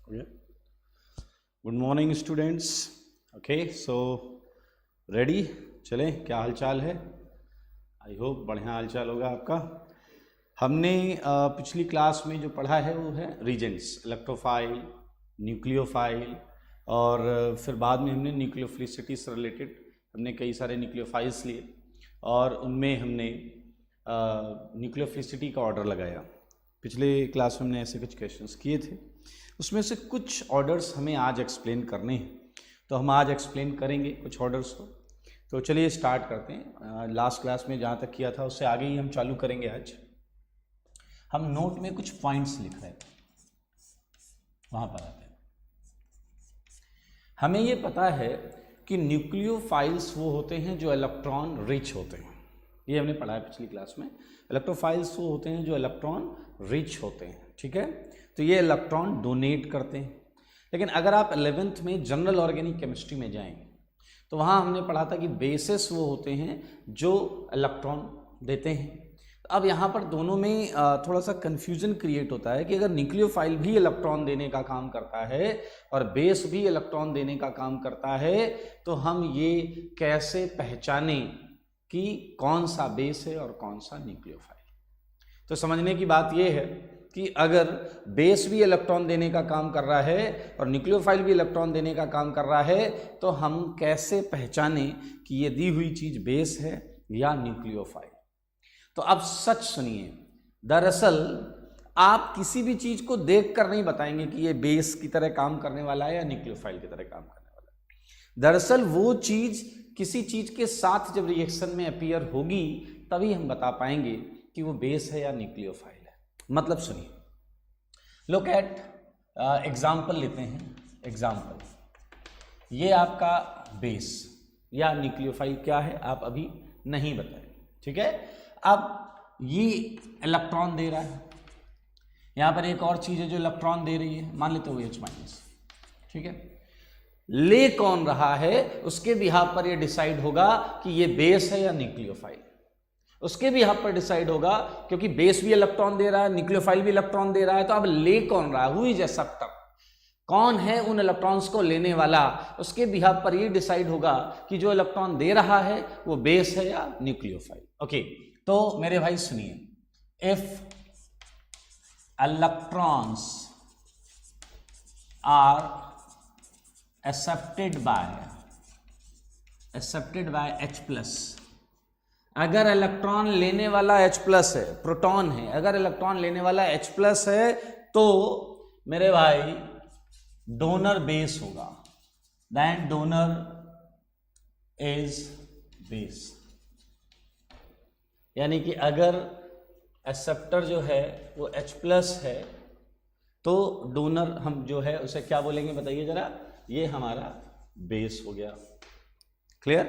Good morning students. Okay, so ready? चलें, क्या हालचाल है? आई होप बढ़िया हालचाल होगा आपका। हमने पिछली क्लास में जो पढ़ा है वो है रीजेंट्स, इलेक्ट्रोफाइल, न्यूक्लियोफाइल, और फिर बाद में हमने न्यूक्लियोफिलिसिटी से रिलेटेड हमने कई सारे न्यूक्लियोफाइल्स लिए और उनमें हमने न्यूक्लियोफिलिसिटी का ऑर्डर लगाया। पिछले क्लास में हमने ऐसे कुछ क्वेश्चंस किए थे, उसमें से कुछ ऑर्डर्स हमें आज एक्सप्लेन करने हैं, तो हम आज एक्सप्लेन करेंगे कुछ ऑर्डर्स को। तो चलिए स्टार्ट करते हैं। लास्ट क्लास में जहाँ तक किया था उससे आगे ही हम चालू करेंगे। आज हम नोट में कुछ पॉइंट्स लिख रहे थे, वहाँ पर आते हैं। हमें ये पता है कि न्यूक्लियोफाइल्स वो होते हैं जो इलेक्ट्रॉन रिच होते हैं, ये हमने पढ़ा है पिछली क्लास में। इलेक्ट्रोफाइल्स वो होते हैं जो इलेक्ट्रॉन रिच होते हैं, ठीक है। तो ये इलेक्ट्रॉन डोनेट करते हैं। लेकिन अगर आप 11th में जनरल ऑर्गेनिक केमिस्ट्री में जाएं तो वहाँ हमने पढ़ा था कि बेसिस वो होते हैं जो इलेक्ट्रॉन देते हैं। अब यहाँ पर दोनों में थोड़ा सा कन्फ्यूजन क्रिएट होता है कि अगर न्यूक्लियोफाइल भी इलेक्ट्रॉन देने का काम करता है और बेस भी इलेक्ट्रॉन देने का काम करता है, तो हम ये कैसे पहचानें कि कौन सा बेस है और कौन सा न्यूक्लियोफाइल। तो समझने की बात यह है कि अगर बेस भी इलेक्ट्रॉन देने का काम कर रहा है और न्यूक्लियोफाइल भी इलेक्ट्रॉन देने का काम कर रहा है, तो हम कैसे पहचानें कि ये दी हुई चीज बेस है या न्यूक्लियोफाइल। तो अब सच सुनिए, दरअसल आप किसी भी चीज को देखकर नहीं बताएंगे कि ये बेस की तरह काम करने वाला है या न्यूक्लियोफाइल की तरह काम करने वाला है। दरअसल वो चीज किसी चीज के साथ जब रिएक्शन में अपीयर होगी तभी हम बता पाएंगे कि वो बेस है या न्यूक्लियोफाइल है। मतलब सुनिए, लुक एट एग्जाम्पल लेते हैं। एग्जाम्पल, ये आपका बेस या न्यूक्लियोफाइल क्या है आप अभी नहीं बताए, ठीक है। अब ये इलेक्ट्रॉन दे रहा है, यहां पर एक और चीज है जो इलेक्ट्रॉन दे रही है, मान लेते हो H-, ठीक है। ले कौन रहा है उसके बिहाफ पर ये डिसाइड होगा कि ये बेस है या न्यूक्लियोफाइल। उसके भी बिहाफ पर डिसाइड होगा, क्योंकि बेस भी इलेक्ट्रॉन दे रहा है, न्यूक्लियोफाइल भी इलेक्ट्रॉन दे रहा है। तो अब ले कौन रहा है, हु इज एक्सेप्टर, कौन है उन इलेक्ट्रॉन्स को लेने वाला, उसके बिहाफ पर ये डिसाइड होगा कि जो इलेक्ट्रॉन दे रहा है वो बेस है या न्यूक्लियोफाइल। ओके, तो मेरे भाई सुनिए, if electrons are accepted by H+, अगर इलेक्ट्रॉन लेने वाला H+ है, प्रोटॉन है, अगर इलेक्ट्रॉन लेने वाला H+ है तो मेरे भाई डोनर बेस होगा, देन डोनर इज बेस। यानी कि अगर एक्सेप्टर जो है वो H+ है तो डोनर हम जो है उसे क्या बोलेंगे बताइए जरा, ये हमारा बेस हो गया। क्लियर?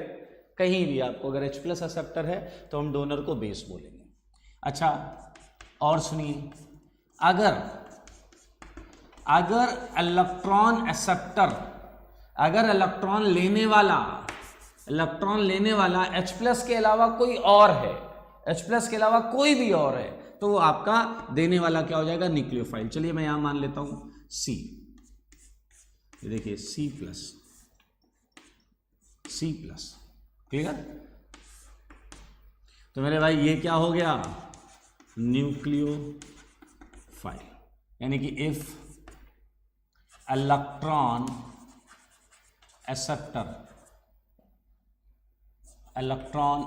कहीं भी आपको अगर H+ एक्सेप्टर है तो हम डोनर को बेस बोलेंगे। अच्छा, और सुनिए, अगर इलेक्ट्रॉन एक्सेप्टर, अगर इलेक्ट्रॉन लेने वाला H+ के अलावा कोई और है, H+ के अलावा कोई भी और है, तो वो आपका देने वाला क्या हो जाएगा, न्यूक्लियोफाइल। चलिए मैं यहां मान लेता हूं C, ये देखिए C+, क्लियर। तो मेरे भाई ये क्या हो गया, न्यूक्लियोफाइल। यानी कि if electron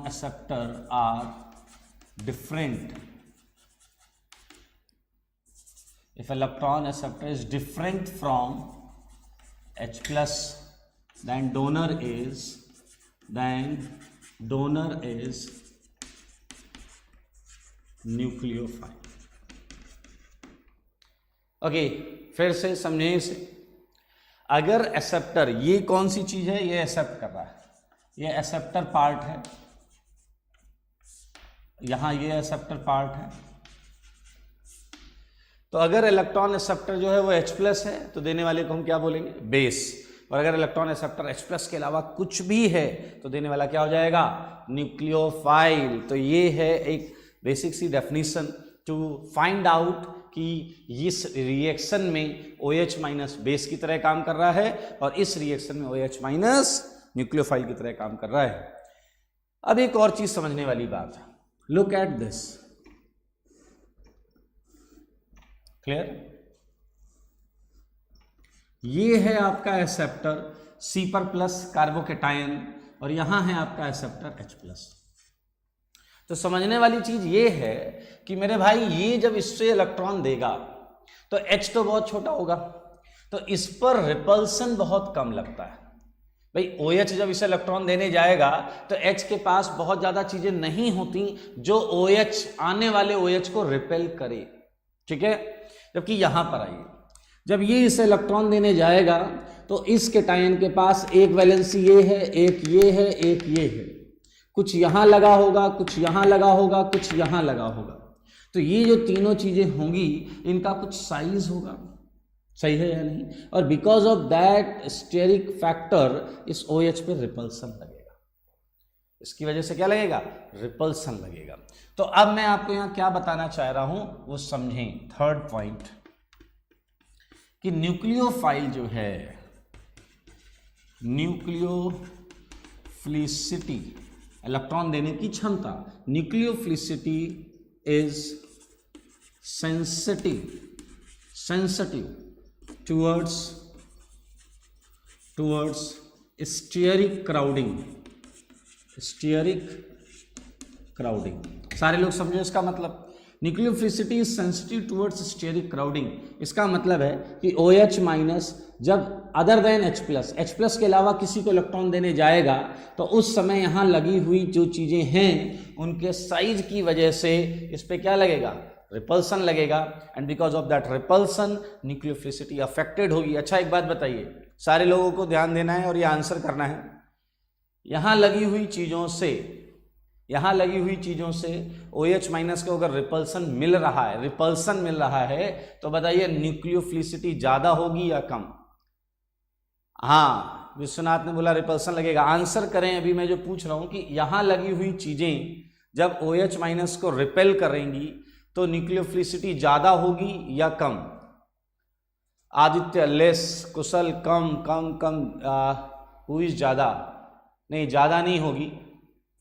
acceptor are different, if electron acceptor is different from H+, then donor is nucleophile. Okay, फिर से समझने से, अगर एक्सेप्टर, ये कौन सी चीज है, ये एक्सेप्ट कर रहा है, ये एक्सेप्टर पार्ट है, यहां ये एक्सेप्टर पार्ट है। तो अगर इलेक्ट्रॉन एक्सेप्टर जो है वो H+ है तो देने वाले को हम क्या बोलेंगे, बेस। और अगर इलेक्ट्रॉन एक्सेप्टर H+ के अलावा कुछ भी है तो देने वाला क्या हो जाएगा, न्यूक्लियोफाइल। तो ये है एक बेसिक सी डेफिनेशन टू फाइंड आउट कि इस रिएक्शन में OH माइनस बेस की तरह काम कर रहा है और इस रिएक्शन में OH माइनस न्यूक्लियोफाइल की तरह काम कर रहा है। अब एक और चीज समझने वाली बात है, लुक एट दिस, क्लियर? ये है आपका एक्सेप्टर C पर प्लस कार्बोकेटायन और यहां है आपका एक्सेप्टर H प्लस। तो समझने वाली चीज ये है कि मेरे भाई ये जब इससे इलेक्ट्रॉन देगा तो H तो बहुत छोटा होगा, तो इस पर रिपल्सन बहुत कम लगता है। भाई OH जब इसे इलेक्ट्रॉन देने जाएगा तो H के पास बहुत ज्यादा चीजें नहीं होती जो OH आने वाले OH को रिपेल करे, ठीक है? जबकि यहां पर आइए, जब ये इसे इलेक्ट्रॉन देने जाएगा तो इस केटायन के पास एक वैलेंसी ये है, एक ये है, एक ये है, कुछ यहां लगा होगा, कुछ यहां लगा होगा, कुछ यहां लगा होगा। तो ये जो तीनों चीजें होंगी इनका कुछ साइज होगा, सही है या नहीं? और because of that steric factor इस OH पे रिपल्सन लगेगा, इसकी वजह से क्या लगेगा? रिपल्सन लगेगा। तो अब मैं आपको यहां क्या बताना चाह रहा हूं वो समझें। थर्ड पॉइंट कि न्यूक्लियोफाइल जो है, न्यूक्लियोफिलिसिटी, इलेक्ट्रॉन देने की क्षमता, nucleophilicity is sensitive towards steric crowding. सारे लोग समझो इसका मतलब, nucleophilicity is sensitive towards steric crowding. इसका मतलब है कि OH माइनस जब अदर देन H प्लस के अलावा किसी को इलेक्ट्रॉन देने जाएगा तो उस समय यहाँ लगी हुई जो चीजें हैं उनके साइज की वजह से इस पे क्या लगेगा? रिपल्सन लगेगा, and because of that repulsion nucleophilicity affected होगी। अच्छा एक बात बताइए, सारे लोगों को ध्यान देना है और ये आंसर करना है। यहाँ लगी हुई चीजों से OH माइनस को अगर रिपल्सन मिल रहा है तो बताइए न्यूक्लियोफिलिसिटी ज्यादा होगी या कम? हाँ, विश्वनाथ ने बोला रिपल्सन लगेगा। आंसर करें अभी मैं जो पूछ रहा हूं कि यहां लगी हुई चीजें जब OH माइनस को रिपेल करेंगी तो न्यूक्लियोफिलिसिटी ज्यादा होगी या कम? आदित्य लेस, कुशल कम, हुई ज्यादा? नहीं, ज्यादा नहीं होगी।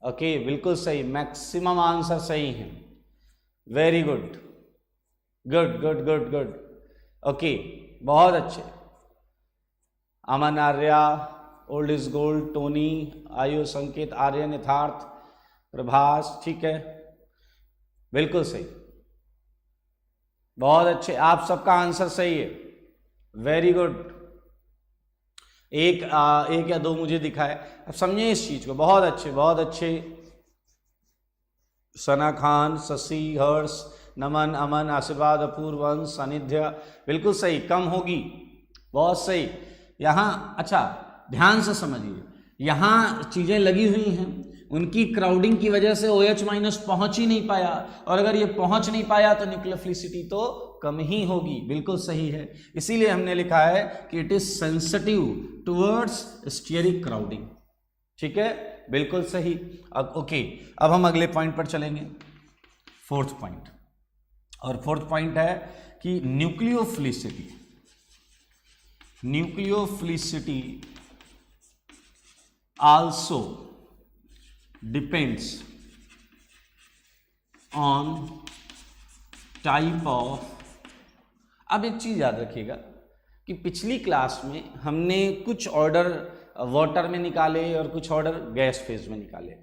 ओके, बिल्कुल सही, मैक्सिमम आंसर सही है। Very good. ओके, बहुत अच्छे। Aman Arya, old is gold, Tony, Ayu, Sanket, Aryan, यथार्थ, प्रभास, ठीक है, बिल्कुल सही, बहुत अच्छे, आप सबका आंसर सही है। Very good. एक या दो मुझे दिखाए, अब समझिए इस चीज को। बहुत अच्छे। सना खान, शशि, हर्ष, नमन, अमन, आशीर्वाद, अपूर्व, अंश, सानिध्य, बिल्कुल सही। कम होगी, बहुत सही। यहाँ अच्छा ध्यान से समझिए, यहाँ चीजें लगी हुई हैं, उनकी क्राउडिंग की वजह से OH माइनस पहुंच ही नहीं पाया, और अगर ये पहुंच नहीं पाया तो न्यूक्लियोफिलिसिटी तो कम ही होगी। बिल्कुल सही है, इसीलिए हमने लिखा है कि it is sensitive towards steric crowding. ठीक है, बिल्कुल सही। अब ओके, अब हम अगले पॉइंट पर चलेंगे, फोर्थ पॉइंट। और फोर्थ पॉइंट है कि nucleophilicity also depends on type of. अब एक चीज याद रखिएगा कि पिछली क्लास में हमने कुछ ऑर्डर वाटर में निकाले और कुछ ऑर्डर गैस फेज में निकाले।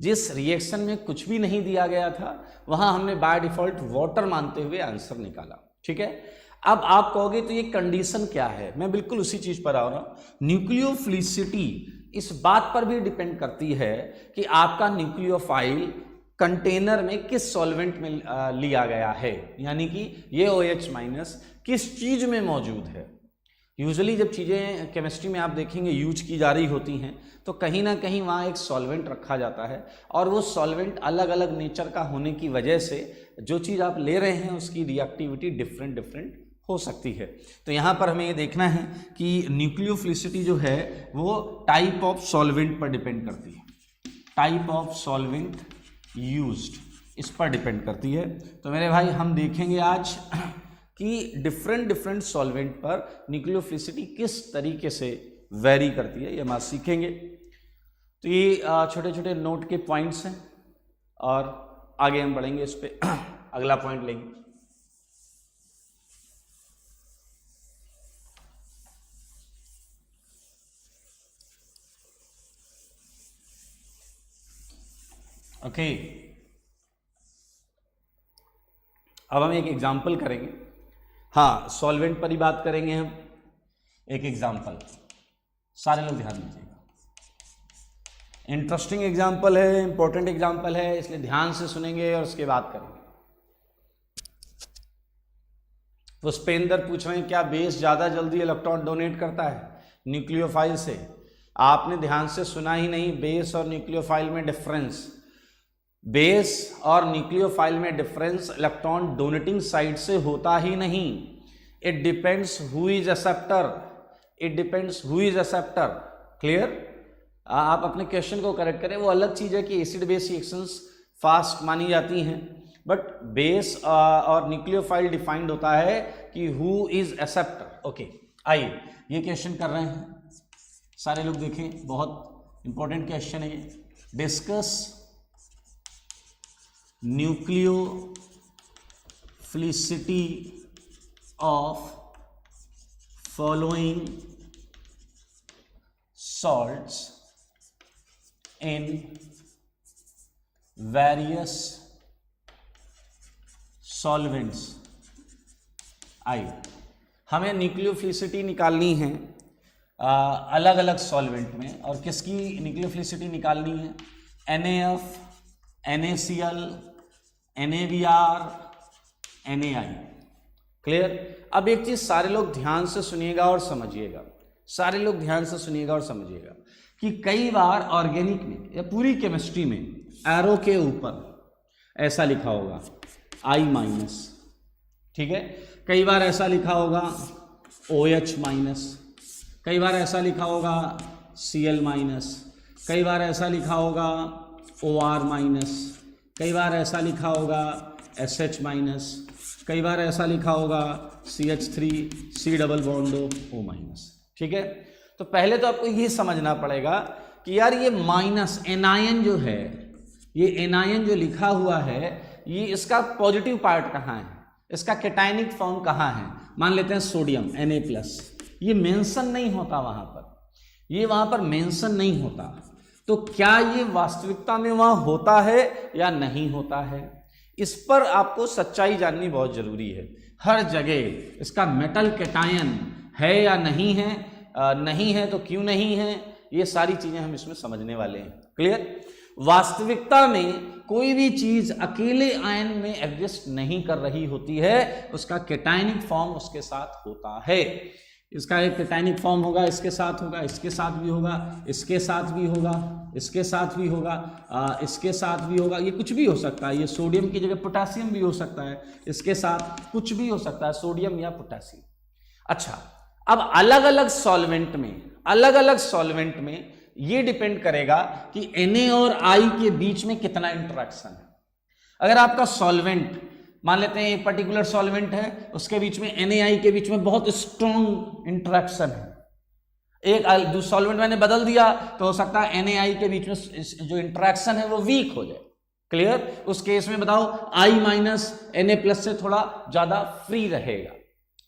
जिस रिएक्शन में कुछ भी नहीं दिया गया था वहां हमने बाय डिफॉल्ट वाटर मानते हुए आंसर निकाला। ठीक है, अब आप कहोगे तो ये कंडीशन क्या है, मैं बिल्कुल उसी चीज पर आ रहा हूं। न्यूक्लियोफिलिसिटी इस बात पर भी डिपेंड करती है कि आपका न्यूक्लियोफाइल कंटेनर में किस सॉल्वेंट में लिया गया है, यानी कि ये OH माइनस किस चीज में मौजूद है। यूजुअली जब चीजें केमिस्ट्री में आप देखेंगे यूज की जा रही होती हैं तो कहीं ना कहीं वहाँ एक सॉल्वेंट रखा जाता है, और वो सॉल्वेंट अलग अलग नेचर का होने की वजह से जो चीज़ आप ले रहे हैं उसकी रिएक्टिविटी डिफरेंट हो सकती है। तो यहाँ पर हमें ये देखना है कि न्यूक्लियोफिलिसिटी जो है वो टाइप ऑफ सॉल्वेंट पर डिपेंड करती है, टाइप ऑफ सॉल्वेंट यूज्ड, इस पर डिपेंड करती है। तो मेरे भाई हम देखेंगे आज कि डिफरेंट डिफरेंट सॉल्वेंट पर न्यूक्लियोफिलिसिटी किस तरीके से वेरी करती है, ये हम आज सीखेंगे। तो ये छोटे छोटे नोट के पॉइंट्स हैं और आगे हम बढ़ेंगे इस पे अगला पॉइंट लेंगे। ओके, अब हम एक एग्जाम्पल करेंगे। हाँ, सॉल्वेंट पर ही बात करेंगे हम। एक एग्जाम्पल, सारे लोग ध्यान दीजिएगा, इंटरेस्टिंग एग्जाम्पल है, इंपॉर्टेंट एग्जाम्पल है, इसलिए ध्यान से सुनेंगे और उसके बाद करेंगे। पुष्पेंद्र पूछ रहे हैं क्या बेस ज़्यादा जल्दी इलेक्ट्रॉन डोनेट करता है न्यूक्लियोफाइल से? आपने ध्यान से सुना ही नहीं। बेस और न्यूक्लियोफाइल में डिफरेंस, बेस और न्यूक्लियोफाइल में डिफरेंस इलेक्ट्रॉन डोनेटिंग साइड से होता ही नहीं। It depends who is acceptor, it depends who is acceptor. Clear? आप अपने क्वेश्चन को करेक्ट करें। वो अलग चीज़ है कि एसिड बेस रिएक्शंस फास्ट मानी जाती हैं, बट बेस और न्यूक्लियोफाइल डिफाइंड होता है कि हु इज एक्सेप्टर। ओके, आइए ये क्वेश्चन कर रहे हैं, सारे लोग देखें, बहुत इंपॉर्टेंट क्वेश्चन है ये। Discuss nucleophilicity of following salts in various solvents। आइए, हमें न्यूक्लियोफिलिसिटी निकालनी है अलग अलग सॉल्वेंट में। और किसकी न्यूक्लियोफिलिसिटी निकालनी है? NaF, NaCl, NaBr, NaI। Clear? अब एक चीज सारे लोग ध्यान से सुनिएगा और समझिएगा, सारे लोग ध्यान से सुनिएगा और समझिएगा कि कई बार ऑर्गेनिक में या पूरी केमिस्ट्री में एरो के ऊपर ऐसा लिखा होगा I-, ठीक है? कई बार ऐसा लिखा होगा OH-, कई बार ऐसा लिखा होगा Cl-, कई बार ऐसा लिखा होगा OR-, कई बार ऐसा लिखा होगा SH-, कई बार ऐसा लिखा होगा CH3 C double bond O-। ठीक है? तो पहले तो आपको ये समझना पड़ेगा कि यार ये माइनस एनायन जो है, ये एनायन जो लिखा हुआ है, ये इसका पॉजिटिव पार्ट कहाँ है, इसका कैटायनिक फॉर्म कहाँ है? मान लेते हैं सोडियम Na+, ये मेंशन नहीं होता वहां पर, ये वहां पर मेंशन नहीं होता। तो क्या ये वास्तविकता में वहां होता है या नहीं होता है? इस पर आपको सच्चाई जाननी बहुत जरूरी है। हर जगह इसका मेटल कैटायन है या नहीं है, नहीं है तो क्यों नहीं है, ये सारी चीजें हम इसमें समझने वाले हैं। क्लियर? वास्तविकता में कोई भी चीज अकेले आयन में एग्जिस्ट नहीं कर रही होती है, उसका कैटायनिक फॉर्म उसके साथ होता है। इसका एक कैटायनिक फॉर्म होगा, इसके साथ होगा, इसके साथ भी होगा, इसके साथ भी होगा, इसके साथ भी होगा, इसके साथ भी होगा, ये कुछ भी हो सकता है। ये सोडियम की जगह पोटेशियम भी हो सकता है, इसके साथ कुछ भी हो सकता है, सोडियम या पोटेशियम। अच्छा, अब अलग अलग सॉल्वेंट में ये डिपेंड करेगा कि Na और I के बीच में कितना इंटरेक्शन है। अगर आपका सॉल्वेंट, मान लेते हैं एक पर्टिकुलर सॉल्वेंट है, उसके बीच में NaI के बीच में बहुत स्ट्रॉन्ग इंटरेक्शन है, एक सॉल्वेंट मैंने बदल दिया तो हो सकता है NaI के बीच में जो इंटरेक्शन है वो वीक हो जाए। क्लियर? उस केस में बताओ I- Na+ से थोड़ा ज्यादा फ्री रहेगा।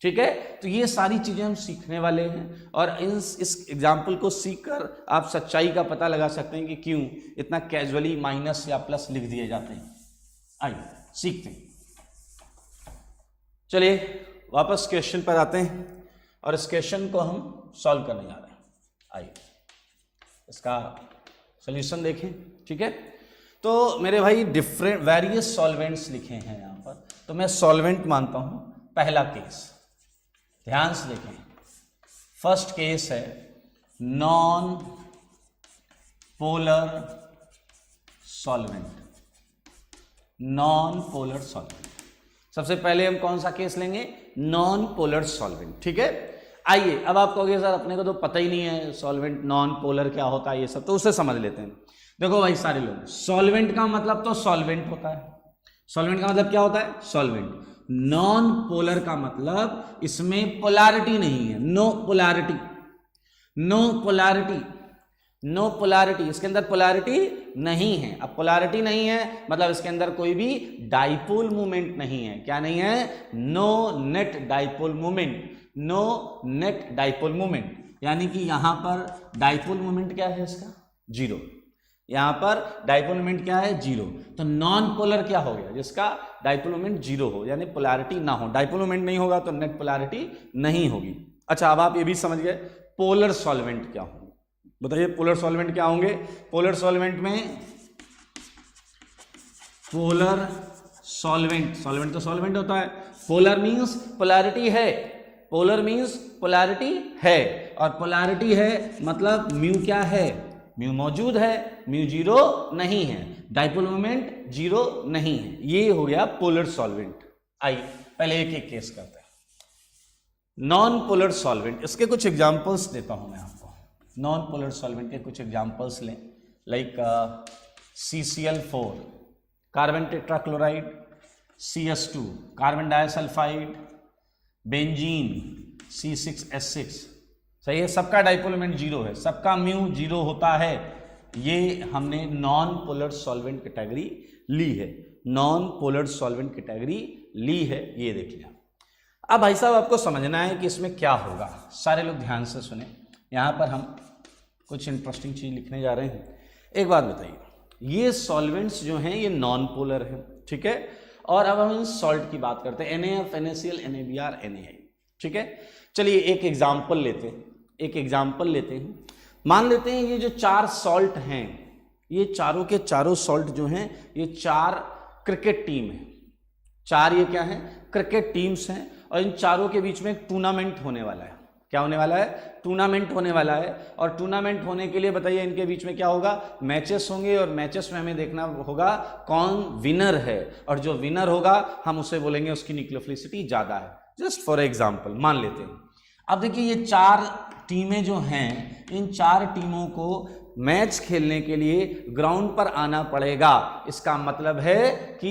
ठीक है? तो ये सारी चीजें हम सीखने वाले हैं और इस एग्जाम्पल को सीखकर आप सच्चाई का पता लगा सकते हैं कि क्यों इतना कैजुअली माइनस या प्लस लिख दिए जाते हैं। आइए सीखते हैं। चलिए वापस क्वेश्चन पर आते हैं और इस क्वेश्चन को हम सॉल्व करने जा रहे हैं। आइए इसका सॉल्यूशन देखें। ठीक है? तो मेरे भाई डिफरेंट वेरियस सॉल्वेंट्स लिखे हैं यहाँ पर, तो मैं सॉल्वेंट मानता हूं। पहला केस ध्यान से देखें, फर्स्ट केस है non polar solvent. Non polar solvent, सबसे पहले हम कौन सा केस लेंगे? Non polar solvent. ठीक है? आइए, अब आप कहोगे सर अपने को तो पता ही नहीं है सॉल्वेंट नॉन पोलर क्या होता है, ये सब तो उसे समझ लेते हैं। देखो भाई सारे लोग, सॉल्वेंट का मतलब तो सॉल्वेंट होता है। सॉल्वेंट का मतलब क्या होता है? सॉल्वेंट। नॉन पोलर का मतलब इसमें पोलैरिटी नहीं है, no polarity, no polarity, no polarity, इसके अंदर पोलैरिटी नहीं है। अब पोलैरिटी नहीं है मतलब इसके अंदर कोई भी डाइपोल मूवमेंट नहीं है। क्या नहीं है? No net dipole movement, no net dipole movement, यानी कि यहां पर डाइपोल मूवमेंट क्या है इसका? जीरो। यहां पर डाइपोल मूवमेंट क्या है? जीरो। तो नॉन पोलर क्या हो गया? जिसका डाइपोल मूवमेंट जीरो हो, यानी पोलैरिटी ना हो। डाइपोल मूवमेंट नहीं होगा तो नेट पोलैरिटी नहीं होगी। अच्छा, अब आप ये भी समझ गए पोलर सॉल्वेंट क्या होंगे। बताइए पोलर सॉल्वेंट क्या होंगे? पोलर सॉल्वेंट में पोलर सॉल्वेंट, सॉल्वेंट तो सॉल्वेंट होता है, पोलर मींस पोलैरिटी है, पोलर मींस पोलैरिटी है, और पोलैरिटी है मतलब म्यू क्या है? म्यू मौजूद है, म्यू जीरो नहीं है, डाइपोल मोमेंट जीरो नहीं है। ये हो गया पोलर सॉल्वेंट। आइए पहले एक एक केस करते हैं। नॉन पोलर सॉल्वेंट, इसके कुछ एग्जांपल्स देता हूं मैं आपको। नॉन पोलर सॉल्वेंट के कुछ एग्जांपल्स लें, like CCl4 carbon tetrachloride, CS2 carbon disulphide, benzene C6H6। सही है, सबका डाइपोल मोमेंट जीरो है, सबका म्यू जीरो होता है। ये हमने नॉन पोलर सॉल्वेंट कैटेगरी ली है, नॉन पोलर सॉल्वेंट कैटेगरी ली है, ये देख लिया। अब भाई साहब आपको समझना है कि इसमें क्या होगा। सारे लोग ध्यान से सुने, यहाँ पर हम कुछ इंटरेस्टिंग चीज लिखने जा रहे हैं। एक बात बताइए, ये सॉल्वेंट्स जो हैं ये नॉन पोलर हैं, ठीक है। और अब हम सॉल्ट की बात करते हैं, NaF, NaCl, NaBr, NaI, ठीक है। चलिए एक एग्जाम्पल लेते हैं, एक एग्जाम्पल लेते हैं। मान लेते हैं ये जो चार सॉल्ट हैं, ये चारों के चारों सॉल्ट जो हैं ये चार क्रिकेट टीम है। चार ये क्या है? क्रिकेट टीम्स हैं, और इन चारों के बीच में एक टूर्नामेंट होने वाला है। क्या होने वाला है? टूर्नामेंट होने वाला है। और टूर्नामेंट होने के लिए बताइए इनके बीच में क्या होगा? मैचेस होंगे, और मैचेस में हमें देखना होगा कौन विनर है, और जो विनर होगा हम उसे बोलेंगे उसकी न्यूक्लियोफिलिसिटी ज्यादा है। जस्ट फॉर एग्जांपल मान लेते हैं। अब देखिए ये चार टीमें जो हैं, इन चार टीमों को मैच खेलने के लिए ग्राउंड पर आना पड़ेगा। इसका मतलब है कि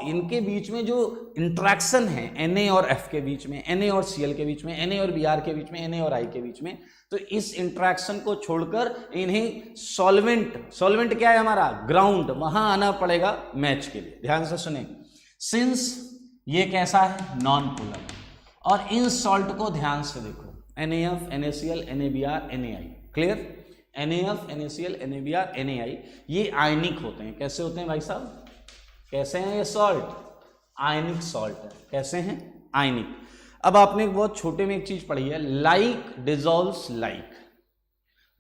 इनके बीच में जो इंट्रैक्शन है Na और F के बीच में, Na और Cl के बीच में, Na और Br के बीच में, Na और I के बीच में, तो इस इंट्रैक्शन को छोड़कर इन्हें सॉल्वेंट क्या है हमारा? ग्राउंड, वहां आना पड़ेगा मैच के लिए। ध्यान से सुने, सिंस ये कैसा है? Non polar. और इन सॉल्ट को ध्यान से देखो, NaF, NaCl, NaBr, NaI, clear? NaF, NaCl, NaBr, NaI ये आयनिक होते हैं। कैसे होते हैं भाई साहब? कैसे हैं ये सॉल्ट? आयनिक सॉल्ट है। कैसे हैं? आयनिक। अब आपने बहुत छोटे में एक चीज पढ़ी है, लाइक डिजॉल्व्स लाइक।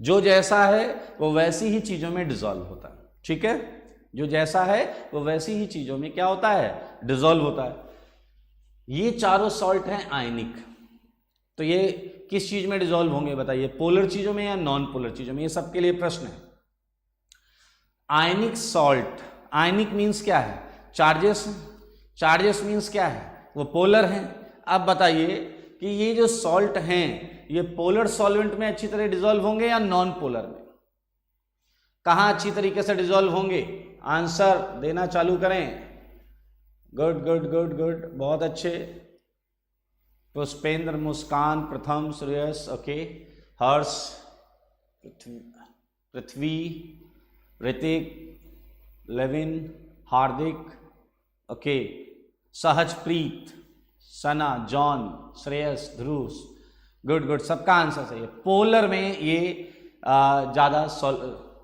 जो जैसा है वो वैसी ही चीजों में डिजॉल्व होता है, ठीक है। जो जैसा है वो वैसी ही चीजों में क्या होता है? डिजॉल्व होता है। ये चारों सॉल्ट हैं आयनिक, तो ये किस चीज में डिसॉल्व होंगे बताइए? पोलर चीजों में या नॉन पोलर चीजों में? ये सबके लिए प्रश्न है। आयनिक सॉल्ट, आयनिक मींस क्या है? चार्जेस। चार्जेस मींस क्या है? वो पोलर हैं। अब बताइए कि ये जो सॉल्ट हैं ये पोलर सॉल्वेंट में अच्छी तरह डिसॉल्व होंगे या नॉन पोलर में? कहां अच्छी तरीके से डिसॉल्व होंगे? आंसर देना चालू करें। गुड गुड गुड गुड, बहुत अच्छे। पुष्पेंद्र, मुस्कान, प्रथम, श्रेयस, ओके, हर्ष, पृथ्वी, ऋतिक, लेविन, हार्दिक, ओके, सहजप्रीत, सना, जॉन, श्रेयस, ध्रुव, गुड गुड, सबका आंसर सही है। पोलर में ये ज्यादा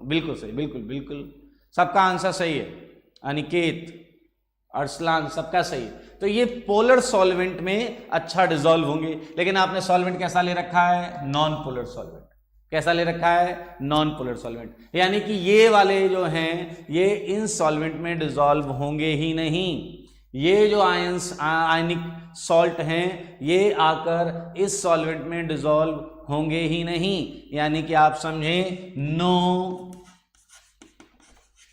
बिल्कुल सही, बिल्कुल बिल्कुल, सबका आंसर सही है। अनिकेत, अर्सलान, सबका सही है। तो ये पोलर सॉल्वेंट में अच्छा डिसॉल्व होंगे। लेकिन आपने सॉल्वेंट कैसा ले रखा है? Non polar solvent. कैसा ले रखा है? Non polar solvent. यानी कि ये वाले जो हैं ये इन सॉल्वेंट में डिसॉल्व होंगे ही नहीं। ये जो आयनिक सॉल्ट हैं ये आकर इस सॉल्वेंट में डिसॉल्व होंगे ही नहीं। यानी कि आप समझें, नो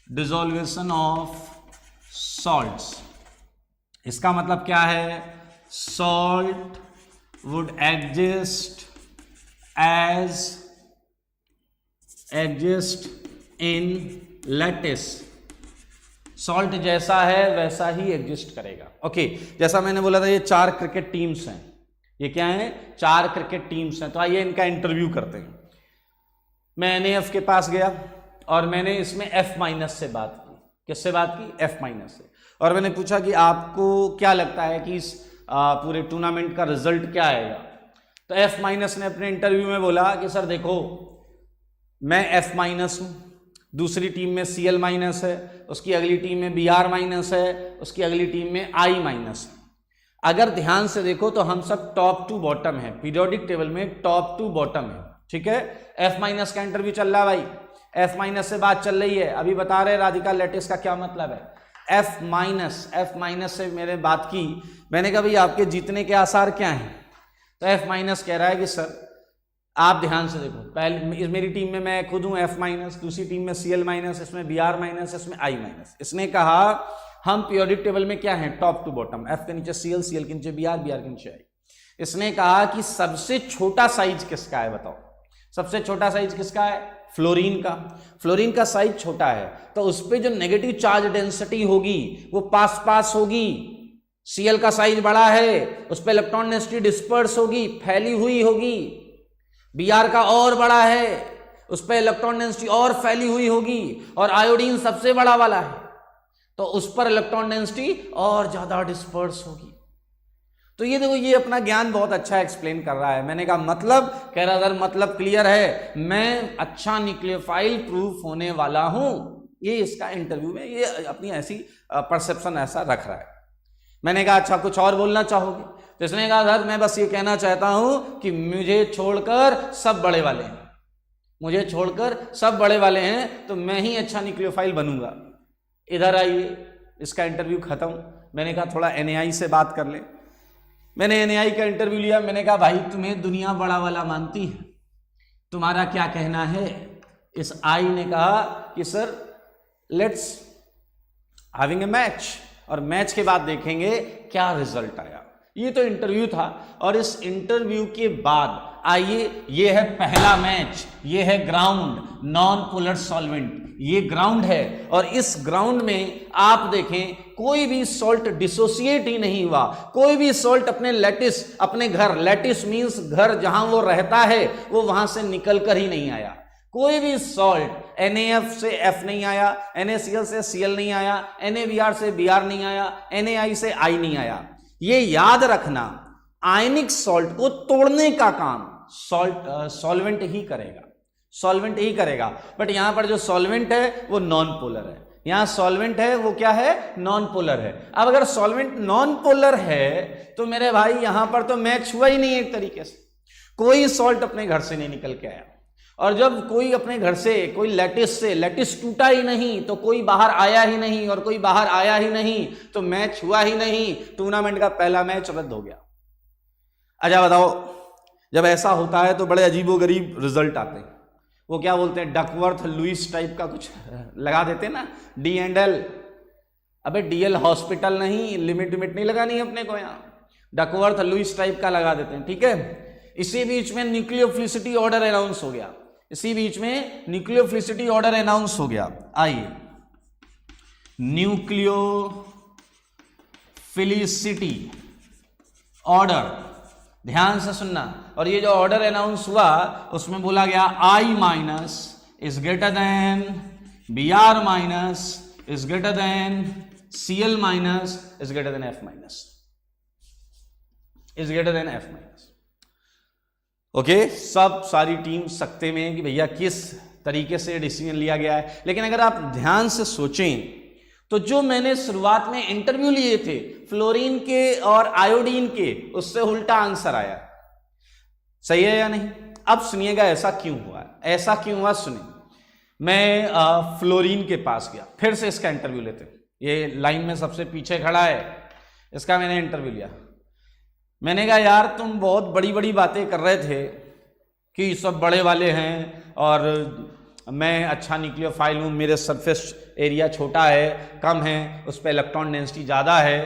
डिसॉल्वेशन ऑफ सॉल्ट्स। इसका मतलब क्या है? Salt would exist in lattice salt जैसा है वैसा ही एग्जिस्ट करेगा। ओके, जैसा मैंने बोला था ये 4 क्रिकेट टीम्स हैं, ये क्या है 4 क्रिकेट टीम्स हैं। तो आइए इनका इंटरव्यू करते हैं। मैं NAF के पास गया और मैंने इसमें F- से बात की। किससे बात की? F- से। और मैंने पूछा कि आपको क्या लगता है कि इस पूरे टूर्नामेंट का रिजल्ट क्या आएगा? तो F- ने अपने इंटरव्यू में बोला कि सर देखो, मैं F- हूं, दूसरी टीम में CL- है, उसकी अगली टीम में BR- है, उसकी अगली टीम में I- है। अगर ध्यान से देखो तो हम सब टॉप टू बॉटम है, पीरियोडिक टेबल में टॉप टू बॉटम है। ठीक है, F- का इंटरव्यू चल रहा है भाई, F- से बात चल रही है। अभी बता रहे राधिका लैटिस का क्या मतलब है। F- से मैंने बात की, मैंने कहा भाई आपके जीतने के आसार क्या हैं? तो F- कह रहा है कि सर आप ध्यान से देखो, पहले मेरी टीम में मैं खुद हूं F-, दूसरी टीम में CL-, इसमें BR-, इसमें I-। इसने कहा हम पीरियोडिक टेबल में क्या है, टॉप टू बॉटम, F के नीचे CL, CL के नीचे BR, BR के नीचे I। इसने कहा कि सबसे छोटा साइज किसका है बताओ, सबसे छोटा साइज किसका है? फ्लोरीन का। फ्लोरीन का साइज छोटा है तो उस पर जो नेगेटिव चार्ज डेंसिटी होगी वो पास पास होगी। Cl का साइज बड़ा है, उस पर इलेक्ट्रॉन डेंसिटी डिस्पर्स होगी, फैली हुई होगी। Br का और बड़ा है, उस पर इलेक्ट्रॉन डेंसिटी और फैली हुई होगी। और आयोडीन सबसे बड़ा वाला है तो उस पर इलेक्ट्रॉन डेंसिटी और ज्यादा डिस्पर्स होगी। तो ये देखो, ये अपना ज्ञान बहुत अच्छा एक्सप्लेन कर रहा है। मैंने कहा मतलब, कह रहा सर मतलब क्लियर है, मैं अच्छा न्यूक्लियोफाइल प्रूफ होने वाला हूं। ये इसका इंटरव्यू में ये अपनी ऐसी परसेप्शन ऐसा रख रहा है। मैंने कहा अच्छा कुछ और बोलना चाहोगे? तो इसने कहा सर मैं बस ये कहना चाहता हूं कि मुझे छोड़कर सब बड़े वाले हैं, मुझे छोड़कर सब बड़े वाले हैं, तो मैं ही अच्छा न्यूक्लियोफाइल बनूंगा। इधर आइए, इसका इंटरव्यू खत्म। मैंने कहा थोड़ा NAI से बात कर ले। मैंने NAI का इंटरव्यू लिया। मैंने कहा भाई तुम्हें दुनिया बड़ा वाला मानती है, तुम्हारा क्या कहना है? इस I ने कहा कि sir let's having a match, और मैच के बाद देखेंगे क्या रिजल्ट आया। ये तो इंटरव्यू था। और इस इंटरव्यू के बाद आइए, ये है पहला मैच, ये है ग्राउंड, नॉन पोलर सॉल्वेंट, ये ग्राउंड है। और इस ग्राउंड में आप देखें कोई भी सॉल्ट डिसोसिएट ही नहीं हुआ, कोई भी सॉल्ट अपने लैटिस, अपने घर, लैटिस मींस घर जहां वो रहता है, वो वहां से निकल कर ही नहीं आया। कोई भी सॉल्ट NaF से F नहीं आया, NaCl से Cl नहीं आया, NaBr से Br नहीं आया, NaI से I नहीं आया। ये याद रखना, आयनिक सॉल्ट को तोड़ने का काम सॉल्वेंट ही करेगा, सॉल्वेंट ही करेगा। बट यहां पर जो सॉल्वेंट है वो नॉन पोलर है, यहां सॉल्वेंट है वो क्या है, नॉन पोलर है। अब अगर सॉल्वेंट नॉन पोलर है तो मेरे भाई यहां पर तो मैच हुआ ही नहीं एक तरीके से, कोई सॉल्ट अपने घर से नहीं निकल के आया। और जब कोई अपने घर से, कोई लैटिस से, लैटिस टूटा ही नहीं तो कोई बाहर आया ही नहीं, और कोई बाहर आया ही नहीं तो मैच हुआ ही नहीं, टूर्नामेंट का पहला मैच रद्द हो गया। अच्छा बताओ, जब ऐसा होता है तो बड़े अजीबोगरीब रिजल्ट आते हैं। वो क्या बोलते हैं, डकवर्थ लुइस टाइप का कुछ लगा देते हैं ना, D&L। अबे DL हॉस्पिटल नहीं, लिमिट नहीं लगानी है अपने को, यहाँ डकवर्थ लुइस टाइप का लगा देते हैं। ठीक है, इसी बीच में न्यूक्लियोफिलिसिटी ऑर्डर अनाउंस हो गया, इसी बीच में न्यूक्लियोफिलिसिटी ऑर्डर अनाउंस हो गया। आइए, न्यूक्लियोफिलिसिटी ऑर्डर, ध्यान से सुनना। और ये जो ऑर्डर अनाउंस हुआ उसमें बोला गया I- is greater than Br- is greater than Cl- is greater than F-, is greater than F-। Okay, सब सारी टीम सकते में कि भैया किस तरीके से डिसीजन लिया गया है। लेकिन अगर आप ध्यान से सोचें तो जो मैंने शुरुआत में इंटरव्यू लिए थे फ्लोरीन के और आयोडीन के, उससे उल्टा आंसर आया। सही है या नहीं? अब सुनिएगा ऐसा क्यों हुआ, ऐसा क्यों हुआ सुनिए। मैं फ्लोरीन के पास गया, फिर से इसका इंटरव्यू लेते हैं। ये लाइन में सबसे पीछे खड़ा है, इसका मैंने इंटरव्यू लिया। मैंने कहा यार तुम बहुत बड़ी बड़ी बातें कर रहे थे कि सब बड़े वाले हैं और मैं अच्छा न्यूक्लियोफाइल हूँ, मेरे सरफेस एरिया छोटा है, कम है, उस पर इलेक्ट्रॉन डेंसिटी ज़्यादा है।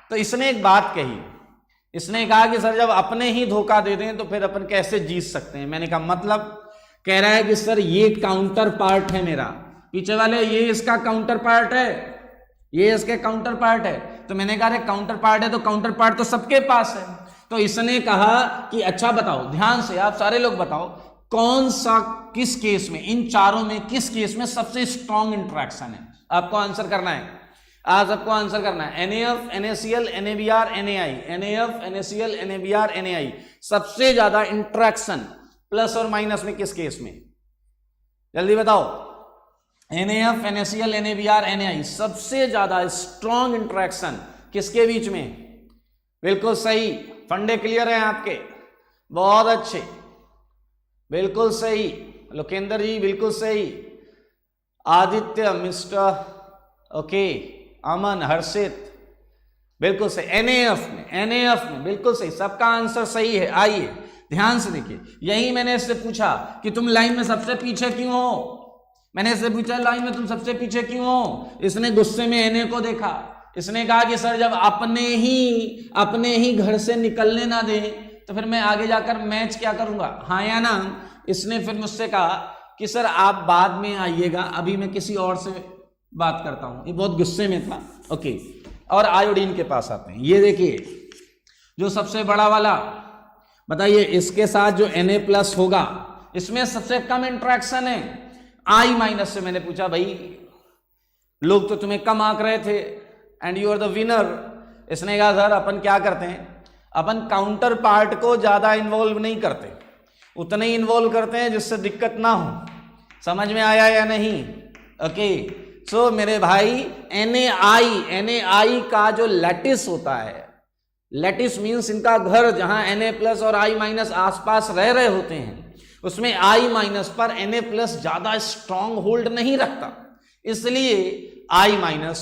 तो इसने एक बात कही, इसने कहा कि सर जब अपने ही धोखा दे दें तो फिर अपन कैसे जीत सकते हैं। मैंने कहा मतलब, कह रहा है कि सर ये काउंटर पार्ट है मेरा, पीछे वाले ये इसका काउंटर पार्ट है, ये इसके काउंटर पार्ट है। तो मैंने कहा काउंटर पार्ट है तो काउंटर पार्ट तो सबके पास है। तो इसने कहा कि अच्छा बताओ, ध्यान से आप सारे लोग बताओ, कौन सा किस केस में, इन चारों में किस केस में सबसे स्ट्रॉन्ग इंट्रैक्शन है? आपको आंसर करना है, आज आपको आंसर करना है। NaF, NaCl, NaBr, NaI, NaF, NaCl, NaBr, NaI, सबसे ज्यादा इंट्रैक्शन प्लस और माइनस में किस केस में? जल्दी बताओ। NaF, NaCl, NaBr, NaI, सबसे ज्यादा स्ट्रॉन्ग इंट्रैक्शन किसके बीच में? बिल्कुल सही, फंडे क्लियर हैं आपके, बहुत अच्छे, बिल्कुल सही। लोकेंद्र जी बिल्कुल सही, आदित्य, मिस्टर ओके, अमन, हर्षित, बिल्कुल सही। NaF में बिल्कुल सही, सबका आंसर सही है। आइए ध्यान से देखिए, यही मैंने इससे पूछा कि तुम लाइन में सबसे पीछे क्यों हो। मैंने इससे पूछा लाइन में तुम सबसे पीछे क्यों हो। इसने गुस्से में Na को देखा, इसने कहा कि सर जब अपने ही घर से निकलने ना दे तो फिर मैं आगे जाकर मैच क्या करूंगा, हाँ या ना। इसने फिर मुझसे कहा कि सर आप बाद में आइएगा, अभी मैं किसी और से बात करता हूं। ये बहुत गुस्से में था। ओके, और आयोडीन के पास आते हैं। ये देखिए जो सबसे बड़ा वाला, बताइए इसके साथ जो Na+ होगा, इसमें सबसे कम इंट्रैक्शन है। I- से मैंने पूछा भाई लोग तो तुम्हें कम आंक रहे थे and you are the winner. इसने कहा सर अपन क्या करते हैं, अपन काउंटर पार्ट को ज्यादा इन्वॉल्व नहीं करते, उतना ही इन्वॉल्व करते हैं जिससे दिक्कत ना हो। समझ में आया या नहीं? ओके, सो मेरे भाई NaI का जो लैटिस होता है, लैटिस मीन्स इनका घर, जहां Na+ और I- आसपास रह रहे होते हैं, उसमें I- पर Na+ ज्यादा स्ट्रॉन्ग होल्ड नहीं रखता, इसलिए I-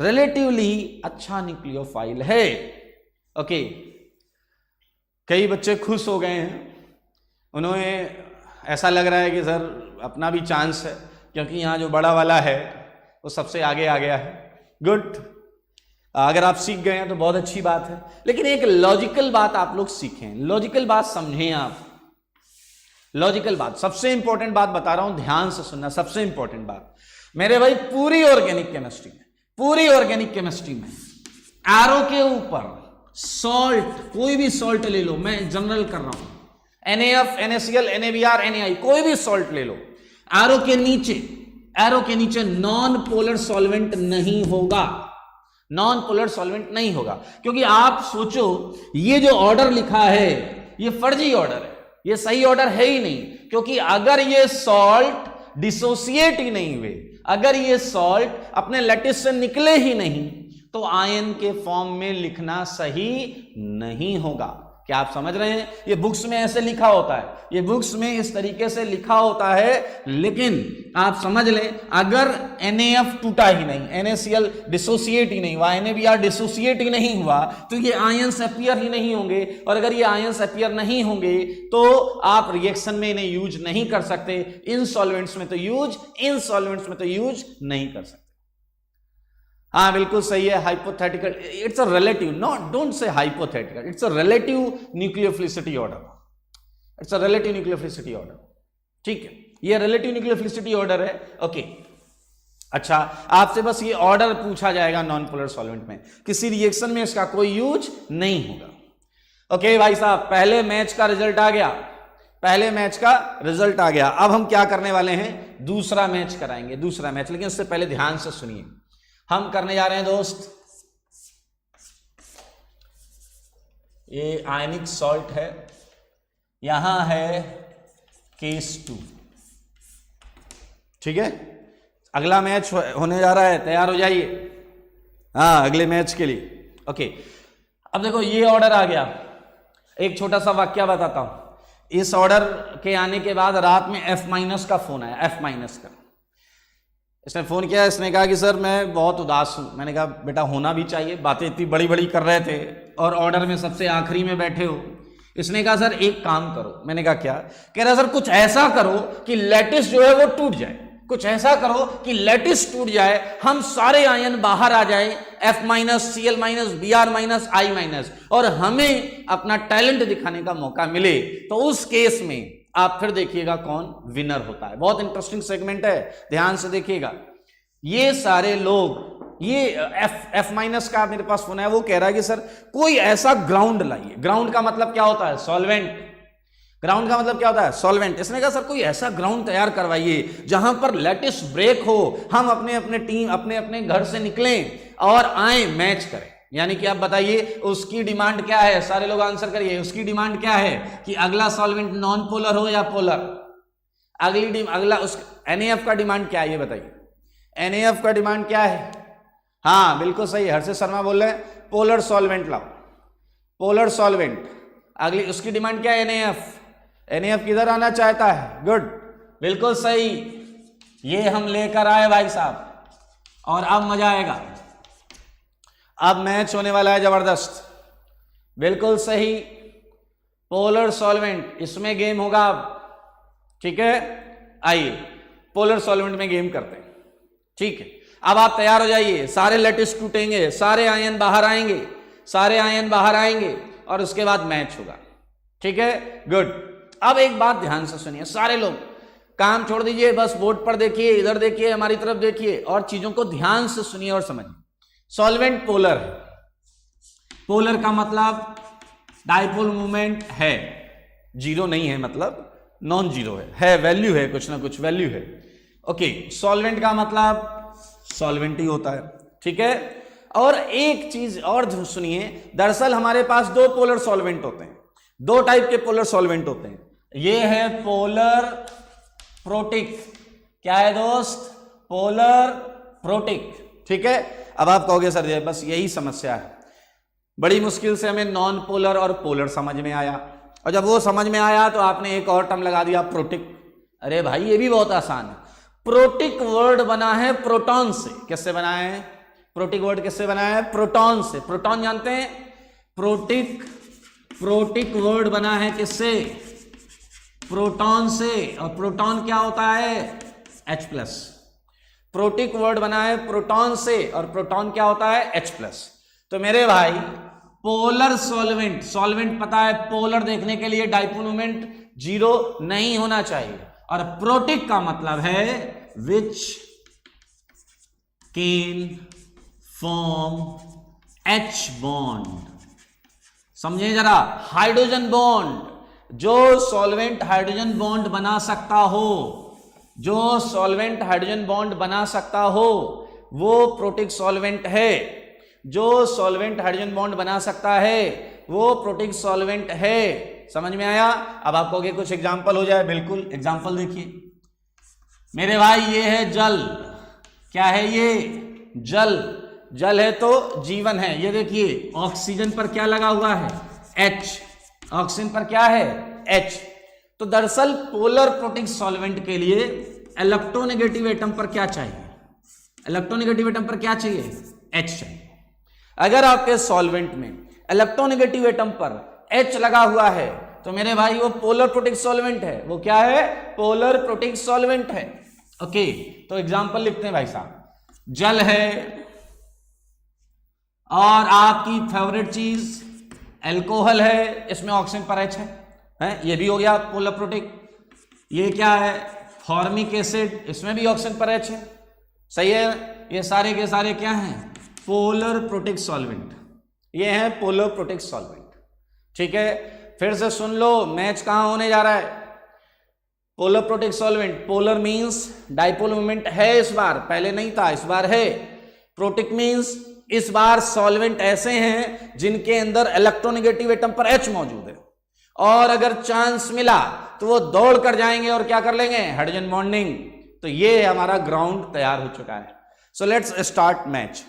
रिलेटिवली अच्छा न्यूक्लियोफाइल है। ओके, कई बच्चे खुश हो गए हैं, उन्होंने ऐसा लग रहा है कि सर अपना भी चांस है, क्योंकि यहाँ जो बड़ा वाला है वो सबसे आगे आ गया है। गुड, अगर आप सीख गए हैं तो बहुत अच्छी बात है। लेकिन एक लॉजिकल बात आप लोग सीखें, लॉजिकल बात समझें आप, लॉजिकल बात, सबसे इंपॉर्टेंट बात बता रहा हूं, ध्यान से सुनना। सबसे इंपॉर्टेंट बात मेरे भाई, पूरी ऑर्गेनिक केमिस्ट्री में एरो के ऊपर सॉल्ट, कोई भी सॉल्ट ले लो, मैं जनरल कर रहा हूं, NaF, NaCl, NaBr, NaI, कोई भी सॉल्ट ले लो, एरो के नीचे नॉन पोलर सॉल्वेंट नहीं होगा, नॉन पोलर सॉल्वेंट नहीं होगा। क्योंकि आप सोचो ये जो ऑर्डर लिखा है ये फर्जी ऑर्डर है, ये सही ऑर्डर है ही नहीं। क्योंकि अगर ये सॉल्ट डिसोसिएट ही नहीं हुए, अगर ये सॉल्ट अपने लैटिस से निकले ही नहीं, तो आयन के फॉर्म में लिखना सही नहीं होगा। क्या आप समझ रहे हैं? ये बुक्स में ऐसे लिखा होता है, ये बुक्स में इस तरीके से लिखा होता है, लेकिन आप समझ लें अगर NaF टूटा ही नहीं, NaCl डिसोसिएट ही नहीं हुआ, NaBr डिसोसिएट ही नहीं हुआ, तो ये आयंस अपीयर ही नहीं होंगे। और अगर ये आयंस अपीयर नहीं होंगे तो आप रिएक्शन में इन्हें यूज नहीं कर सकते, इन सॉल्वेंट्स में तो यूज, इन सॉल्वेंट्स में तो यूज नहीं कर सकते। हाँ बिल्कुल सही है, hypothetical, it's a relative, not, don't say hypothetical, it's a relative nucleophilicity order, it's a relative nucleophilicity order. ठीक है, ये रिलेटिव न्यूक्लियोफिलिसिटी ऑर्डर है। ओके, अच्छा आपसे बस ये ऑर्डर पूछा जाएगा नॉन पोलर सॉल्वेंट में, किसी रिएक्शन में इसका कोई यूज नहीं होगा। ओके भाई साहब, पहले मैच का रिजल्ट आ गया, पहले मैच का रिजल्ट आ गया। अब हम क्या करने वाले हैं, दूसरा मैच कराएंगे, दूसरा मैच। लेकिन उससे पहले ध्यान से सुनिए, हम करने जा रहे हैं दोस्त, ये आयनिक सॉल्ट है, यहां है केस 2, ठीक है। अगला मैच होने जा रहा है, तैयार हो जाइए, हाँ अगले मैच के लिए। ओके, अब देखो ये ऑर्डर आ गया, एक छोटा सा वाक्य बताता हूं। इस ऑर्डर के आने के बाद रात में F- का फोन आया, F- का। इसने फोन किया, इसने कहा कि सर मैं बहुत उदास हूं। मैंने कहा बेटा होना भी चाहिए, बातें इतनी बड़ी बड़ी कर रहे थे और ऑर्डर में सबसे आखिरी में बैठे हो। इसने कहा सर एक काम करो। मैंने कहा क्या? कह रहा सर कुछ ऐसा करो कि लैटिस जो है वो टूट जाए, कुछ ऐसा करो कि लैटिस टूट जाए, हम सारे आयन बाहर आ जाए, F-, Cl-, Br-, I-, और हमें अपना टैलेंट दिखाने का मौका मिले। तो उस केस में आप फिर देखिएगा कौन विनर होता है। बहुत इंटरेस्टिंग सेगमेंट है, ध्यान से देखिएगा। ये सारे लोग ये एफ माइनस का मेरे पास फोन है, वो कह रहा है कि सर कोई ऐसा ग्राउंड लाइए। ग्राउंड का मतलब क्या होता है? सॉल्वेंट। ग्राउंड का मतलब क्या होता है? सॉल्वेंट। इसने कहा सर कोई ऐसा ग्राउंड तैयार करवाइए जहां पर लेटिस ब्रेक हो, हम अपने अपने घर से निकलें और आए मैच करें। यानी कि आप बताइए उसकी डिमांड क्या है? सारे लोग आंसर करिए। उसकी डिमांड क्या है कि अगला सॉल्वेंट नॉन पोलर हो या पोलर? अगला उस NaF का डिमांड क्या है ये बताइए। NaF का डिमांड क्या है? हाँ बिल्कुल सही, हर्षित शर्मा बोल रहे हैं पोलर सॉल्वेंट लाओ, पोलर सॉल्वेंट। अगली उसकी डिमांड क्या है? NaF किधर आना चाहता है? गुड, बिल्कुल सही, ये हम लेकर आए भाई साहब, और अब मजा आएगा। अब मैच होने वाला है जबरदस्त। बिल्कुल सही, पोलर सॉल्वेंट, इसमें गेम होगा अब। ठीक है, आइए पोलर सॉल्वेंट में गेम करते हैं। ठीक है, अब आप तैयार हो जाइए। सारे लेटिस टूटेंगे, सारे आयन बाहर आएंगे, सारे आयन बाहर आएंगे और उसके बाद मैच होगा। ठीक है, गुड। अब एक बात ध्यान से सुनिए सारे लोग, काम छोड़ दीजिए, बस बोर्ड पर देखिए, इधर देखिए, हमारी तरफ देखिए और चीजों को ध्यान से सुनिए और समझिए। सॉल्वेंट पोलर है। पोलर का मतलब डाइपोल मूवमेंट है, जीरो नहीं है, मतलब नॉन जीरो है वैल्यू है, कुछ ना कुछ वैल्यू है। ओके, सॉल्वेंट का मतलब सॉल्वेंट ही होता है। ठीक है, और एक चीज और सुनिए, दरअसल हमारे पास दो पोलर सॉल्वेंट होते हैं, दो टाइप के पोलर सॉल्वेंट होते हैं। ये है पोलर प्रोटिक। क्या है दोस्त? Polar protic. ठीक है, अब आप कहोगे सर ये बस यही समस्या है, बड़ी मुश्किल से हमें नॉन पोलर और पोलर समझ में आया, और जब वो समझ में आया तो आपने एक और टर्म लगा दिया प्रोटिक। अरे भाई ये भी बहुत आसान है। प्रोटिक वर्ड बना है प्रोटॉन से। किससे बना है? प्रोटिक वर्ड किससे बना है? प्रोटॉन से। प्रोटॉन जानते हैं? प्रोटिक वर्ड बना है किससे? प्रोटॉन से। और प्रोटॉन क्या होता है? H+। प्रोटिक वर्ड बना है प्रोटॉन से, और प्रोटॉन क्या होता है? H+। तो मेरे भाई पोलर सॉल्वेंट, सॉल्वेंट पता है पोलर देखने के लिए डाइपोल मोमेंट जीरो नहीं होना चाहिए, और प्रोटिक का मतलब है which can form H bond. समझे जरा, हाइड्रोजन बॉन्ड, जो सॉल्वेंट हाइड्रोजन बॉन्ड बना सकता हो, जो सॉल्वेंट हाइड्रोजन बॉन्ड बना सकता हो वो प्रोटिक सॉल्वेंट है। जो सॉल्वेंट हाइड्रोजन बॉन्ड बना सकता है वो प्रोटिक सॉल्वेंट है। समझ में आया? अब आप कहोगे कुछ एग्जांपल हो जाए। बिल्कुल, एग्जांपल देखिए मेरे भाई, ये है जल। क्या है ये? जल। जल है तो जीवन है। ये देखिए ऑक्सीजन पर क्या लगा हुआ है? H। ऑक्सीजन पर क्या है? H। तो दरअसल पोलर प्रोटिक सॉल्वेंट के लिए इलेक्ट्रोनेगेटिव एटम पर क्या चाहिए? इलेक्ट्रोनेगेटिव एटम पर क्या चाहिए? H चाहिए। अगर आपके सॉल्वेंट में इलेक्ट्रोनेगेटिव एटम पर H लगा हुआ है तो मेरे भाई वो पोलर प्रोटिक सॉल्वेंट है। वो क्या है? पोलर प्रोटिक सॉल्वेंट है। ओके, तो एग्जांपल लिखते हैं भाई साहब। जल है, और आपकी फेवरेट चीज अल्कोहल है, इसमें ऑक्सीजन पर H है, ये भी हो गया पोलर प्रोटिक। ये क्या है? फॉर्मिक एसिड, इसमें भी ऑक्सीजन पर H है। सही है, ये सारे के सारे क्या हैं? Polar protic solvent. ये है पोलर प्रोटिक सॉल्वेंट। ठीक है, फिर से सुन लो, मैच कहां होने जा रहा है? Polar protic solvent. Polar means dipole moment है इस बार, पहले नहीं था, इस बार है। प्रोटिक मींस इस बार सॉल्वेंट ऐसे हैं जिनके अंदर इलेक्ट्रोनेगेटिव एटम पर H मौजूद है, और अगर चांस मिला तो वो दौड़ कर जाएंगे और क्या कर लेंगे? Hydrogen bonding. तो ये हमारा ग्राउंड तैयार हो चुका है। So let's start match.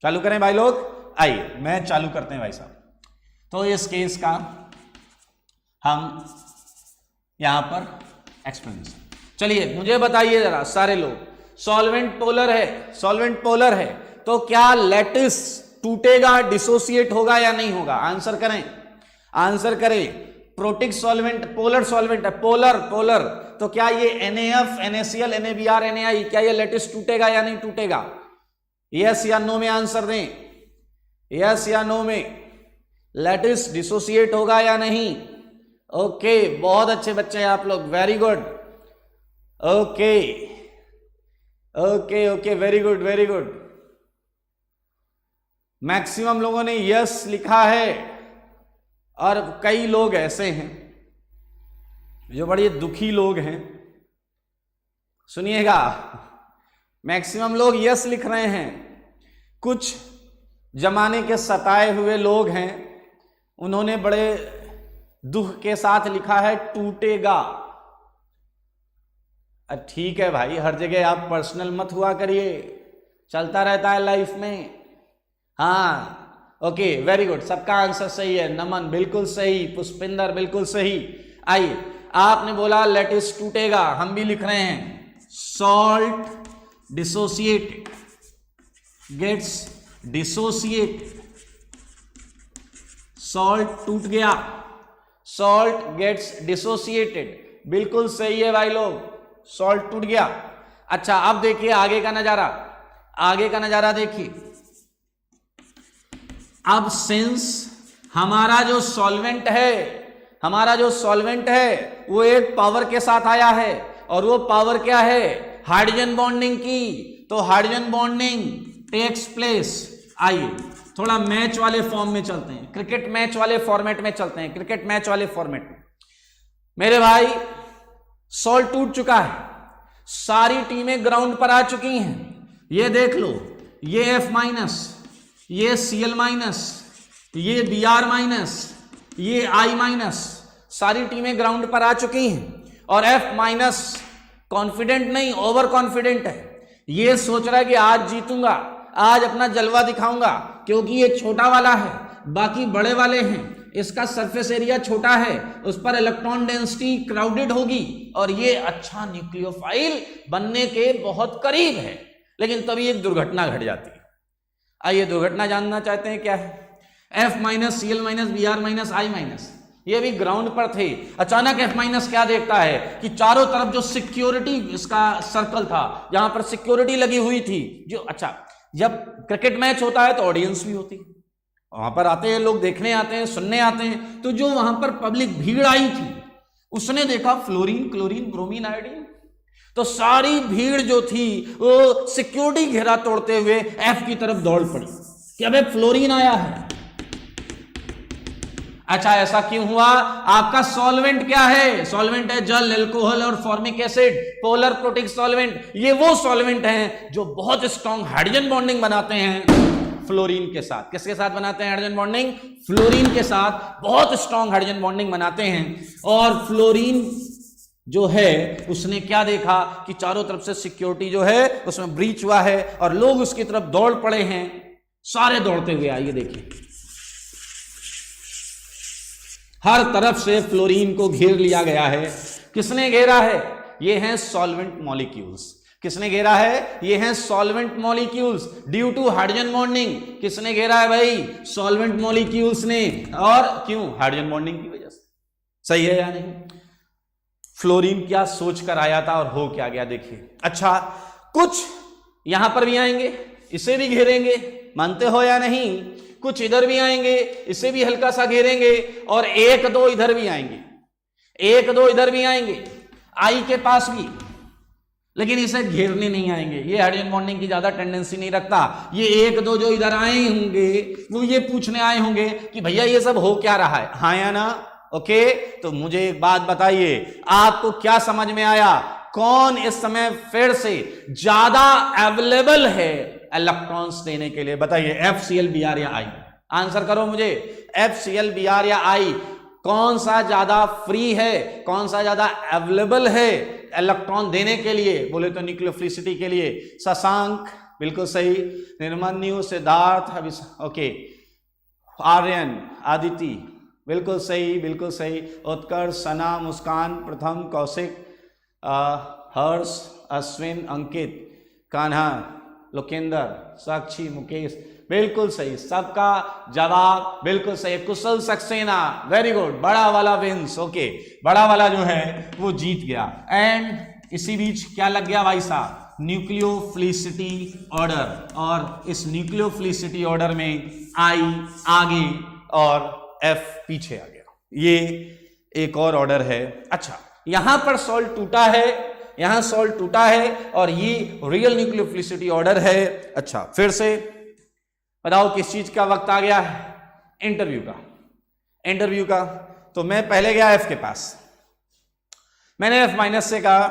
चालू करें भाई लोग, आइए मैच चालू करते हैं भाई साहब। तो इस केस का हम यहां पर एक्सप्लेनेशन। चलिए मुझे बताइए जरा सारे लोग, सॉल्वेंट पोलर है, सॉल्वेंट पोलर है, तो क्या लैटिस टूटेगा, डिसोसिएट होगा या नहीं होगा? आंसर करें, आंसर करें। प्रोटिक सॉल्वेंट पोलर सॉल्वेंट है, पोलर पोलर, तो क्या ये NaF, NaCl, NaBr, NaI, क्या ये लैटिस टूटेगा या नहीं टूटेगा? यस या नो में आंसर दें। यस या नो में। लैटिस डिसोसिएट होगा या नहीं? ओके, बहुत अच्छे बच्चे हैं आप लोग, very good. Okay okay okay, very good very good. Maximum लोगों ने यस लिखा है, और कई लोग ऐसे हैं जो बड़े दुखी लोग हैं। सुनिएगा, मैक्सिमम लोग यस लिख रहे हैं, कुछ जमाने के सताए हुए लोग हैं, उन्होंने बड़े दुख के साथ लिखा है टूटेगा। ठीक है भाई, हर जगह आप पर्सनल मत हुआ करिए, चलता रहता है लाइफ में। हाँ ओके, वेरी गुड, सबका आंसर सही है। नमन बिल्कुल सही, पुष्पिंदर बिल्कुल सही। आइए, आपने बोला लेटिस टूटेगा, हम भी लिख रहे हैं salt dissociated gets dissociated. Salt टूट गया, सॉल्ट गेट्स डिसोसिएटेड, बिल्कुल सही है भाई लोग, सॉल्ट टूट गया। अच्छा, अब देखिए आगे का नजारा, आगे का नजारा देखिए। अब सिंस हमारा जो सॉल्वेंट है, हमारा जो सॉल्वेंट है वो एक पावर के साथ आया है, और वो पावर क्या है? हाइड्रोजन बॉन्डिंग की। तो हाइड्रोजन बॉन्डिंग टेक्स प्लेस। आइए थोड़ा मैच वाले फॉर्म में चलते हैं, क्रिकेट मैच वाले फॉर्मेट में चलते हैं, क्रिकेट मैच वाले फॉर्मेट में। मेरे भाई सॉल्ट टूट चुका है, सारी टीमें ग्राउंड पर आ चुकी हैं। ये देख लो, ये F माइनस, ये Cl माइनस, ये Br माइनस, ये I माइनस, सारी टीमें ग्राउंड पर आ चुकी हैं। और F माइनस कॉन्फिडेंट नहीं, ओवर कॉन्फिडेंट है। ये सोच रहा है कि आज जीतूंगा, आज अपना जलवा दिखाऊंगा, क्योंकि ये छोटा वाला है, बाकी बड़े वाले हैं, इसका सरफेस एरिया छोटा है, उस पर इलेक्ट्रॉन डेंसिटी क्राउडेड होगी, और ये अच्छा न्यूक्लियोफाइल बनने के बहुत करीब है। लेकिन तभी एक दुर्घटना घट जाती है। आइए दुर्घटना जानना चाहते हैं क्या है? F minus, Cl minus, Br minus, I minus, ये भी ग्राउंड पर थे। अचानक F माइनस क्या देखता है कि चारों तरफ जो सिक्योरिटी इसका सर्कल था, जहां पर सिक्योरिटी लगी हुई थी, जो अच्छा जब क्रिकेट मैच होता है तो ऑडियंस भी होती है, वहां पर आते हैं लोग, देखने आते हैं, सुनने आते हैं। तो जो वहां पर पब्लिक भीड़ आई थी, उसने देखा फ्लोरीन, क्लोरीन, ब्रोमीन, आयोडीन। तो सारी भीड़ जो थी वो सिक्योरिटी घेरा तोड़ते हुए F की तरफ दौड़ पड़ी कि अबे फ्लोरीन आया है। अच्छा, ऐसा क्यों हुआ? आपका सॉल्वेंट क्या है? सॉल्वेंट है जल, अल्कोहल और formic acid, polar protic solvent. ये वो सॉल्वेंट हैं जो बहुत स्ट्रॉन्ग हाइड्रोजन बॉन्डिंग बनाते हैं फ्लोरीन के साथ। किसके साथ बनाते हैं हाइड्रोजन बॉन्डिंग? फ्लोरीन के साथ बहुत स्ट्रॉन्ग हाइड्रोजन बॉन्डिंग बनाते हैं। और फ्लोरीन जो है उसने क्या देखा कि चारों तरफ से सिक्योरिटी जो है उसमें ब्रीच हुआ है, और लोग उसकी तरफ दौड़ पड़े हैं, सारे दौड़ते हुए। आइए देखिए, हर तरफ से फ्लोरीन को घेर लिया गया है। किसने घेरा है? ये हैं सॉल्वेंट मॉलिक्यूल्स। किसने घेरा है? ये हैं solvent molecules due to hydrogen bonding. किसने घेरा है भाई? सॉल्वेंट मॉलिक्यूल्स ने। और क्यों? हाइड्रोजन बॉन्डिंग की वजह से। सही है या नहीं? फ्लोरीन क्या सोच कर आया था और हो क्या गया देखिए। अच्छा, कुछ यहां पर भी आएंगे, इसे भी घेरेंगे, मानते हो या नहीं? कुछ इधर भी आएंगे, इसे भी हल्का सा घेरेंगे, और एक दो इधर भी आएंगे, एक दो इधर भी आएंगे, आई के पास भी, लेकिन इसे घेरने नहीं आएंगे। ये हाइड्रोजन बॉन्डिंग की ज्यादा टेंडेंसी नहीं रखता। ये एक दो जो इधर आए होंगे वो ये पूछने आए होंगे कि भैया ये सब हो क्या रहा है, हाँ या ना? ओके, तो मुझे एक बात बताइए, आपको क्या समझ में आया? कौन इस समय फिर से ज्यादा अवेलेबल है इलेक्ट्रॉन्स देने के लिए? बताइए, FCl, Br या I? आंसर करो मुझे, FCl, Br या I, कौन सा ज्यादा फ्री है, कौन सा ज्यादा अवेलेबल है इलेक्ट्रॉन देने के लिए? बोले तो न्यूक्लियोफिलिसिटी के लिए शशांक बिल्कुल सही, निर्मन्यु, सिद्धार्थ, ओके, आर्यन, आदिति बिल्कुल सही, बिल्कुल सही, उत्कर्ष, सना, मुस्कान, प्रथम, कौशिक, हर्ष, अश्विन, अंकित, कान्हा, लोकेंद्र, साक्षी, मुकेश, बिल्कुल सही, सबका जवाब बिल्कुल सही। कुशल सक्सेना, वेरी गुड, बड़ा वाला विंस, ओके, बड़ा वाला जो है वो जीत गया। एंड इसी बीच क्या लग गया भाई साहब? न्यूक्लियोफिलिसिटी ऑर्डर, और इस न्यूक्लियोफिलिसिटी ऑर्डर में I आगे और F पीछे आ गया। ये एक और ऑर्डर है। अच्छा, यहां पर सॉल्ट टूटा है, यहां सॉल्ट टूटा है, और ये रियल न्यूक्लियोफिलिसिटी ऑर्डर है। अच्छा, फिर से बताओ किस चीज का वक्त आ गया है? इंटरव्यू का। इंटरव्यू का तो मैं पहले गया एफ के पास, मैंने एफ माइनस से कहा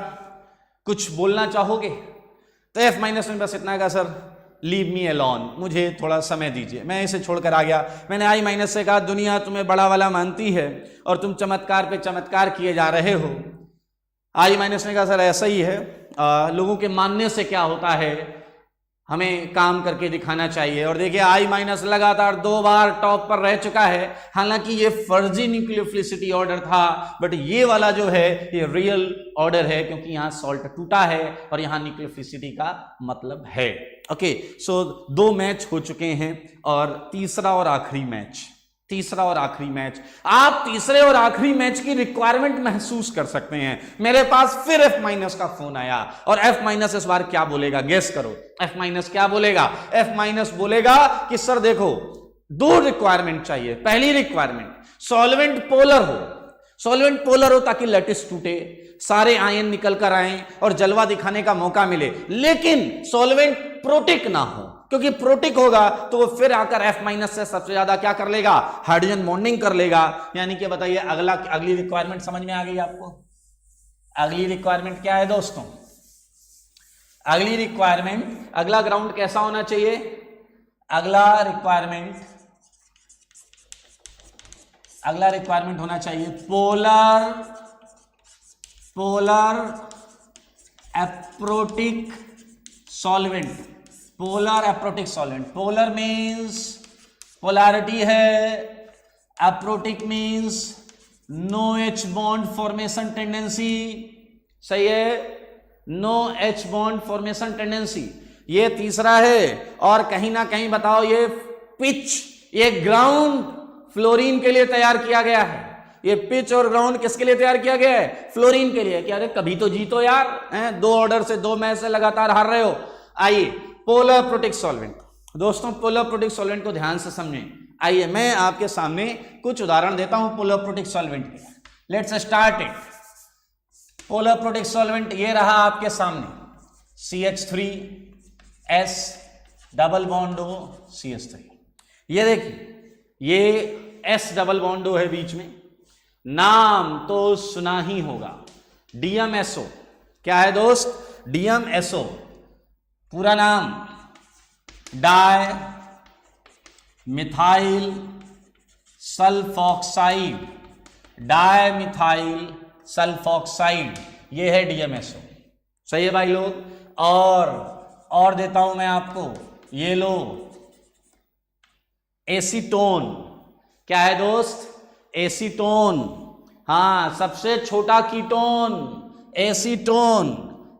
कुछ बोलना चाहोगे? तो एफ माइनस ने बस इतना कहा, सर लीव मी अलोन, मुझे थोड़ा समय दीजिए। मैं इसे छोड़कर आ गया। मैंने आई माइनस से कहा दुनिया तुम्हें बड़ा वाला मानती है और तुम चमत्कार पे चमत्कार किए जा रहे हो। आई माइनस ने कहा सर ऐसा ही है, लोगों के मानने से क्या होता है, हमें काम करके दिखाना चाहिए। और देखिए आई माइनस लगातार 2 बार टॉप पर रह चुका है। हालांकि ये फर्जी न्यूक्लियोफिलिसिटी ऑर्डर था, बट ये वाला जो है ये रियल ऑर्डर है, क्योंकि यहाँ सॉल्ट टूटा है और यहाँ न्यूक्लियोफिलिसिटी का मतलब है। ओके, सो 2 मैच हो चुके हैं और तीसरा और आखिरी मैच, आप तीसरे और आखिरी मैच की रिक्वायरमेंट महसूस कर सकते हैं। मेरे पास फिर एफ माइनस का फोन आया और एफ माइनस इस बार क्या बोलेगा, गेस करो। एफ माइनस क्या बोलेगा? एफ माइनस बोलेगा कि सर देखो 2 रिक्वायरमेंट चाहिए। पहली रिक्वायरमेंट सॉल्वेंट पोलर हो ताकि लैटिस टूटे, सारे आयन निकल कर आए और जलवा दिखाने का मौका मिले, लेकिन सॉल्वेंट प्रोटिक ना हो, क्योंकि प्रोटिक होगा तो वो फिर आकर एफ माइनस से सबसे ज्यादा क्या कर लेगा, हाइड्रोजन बॉन्डिंग कर लेगा। यानी कि बताइए अगली रिक्वायरमेंट समझ में आ गई आपको? अगली रिक्वायरमेंट क्या है दोस्तों? अगली रिक्वायरमेंट, अगला ग्राउंड कैसा होना चाहिए? अगला रिक्वायरमेंट होना चाहिए polar aprotic solvent. Polar means polarity है, aprotic means no H bond formation tendency. सही है, no H bond formation tendency, ये तीसरा है। और कहीं ना कहीं बताओ ये पिच, ये ग्राउंड फ्लोरीन के लिए तैयार किया गया है। ये पिच और ग्राउंड किसके लिए तैयार किया गया है? फ्लोरीन के लिए। क्या अरे कभी तो जीतो यार, 2 ऑर्डर से 2 मैच से लगातार हार रहे हो। आइए पोलर प्रोटिक सॉल्वेंट, दोस्तों पोलर प्रोटिक सॉल्वेंट को ध्यान से समझें। आइए मैं आपके सामने कुछ उदाहरण देता हूं पोलर प्रोटिक सॉल्वेंट के। Let's start it. Polar protic solvent ये रहा आपके सामने, CH3S double bond O CH3। ये देखिए ये S डबल बॉन्ड O है बीच में, नाम तो सुना ही होगा, DMSO। क्या है दोस्त? DMSO, पूरा नाम di methyl sulphoxide, di methyl sulphoxide, ये है DMSO। सही है भाई लोग? और देता हूं मैं आपको, ये लो एसीटोन। क्या है दोस्त? एसीटोन। हाँ, सबसे छोटा कीटोन एसीटोन,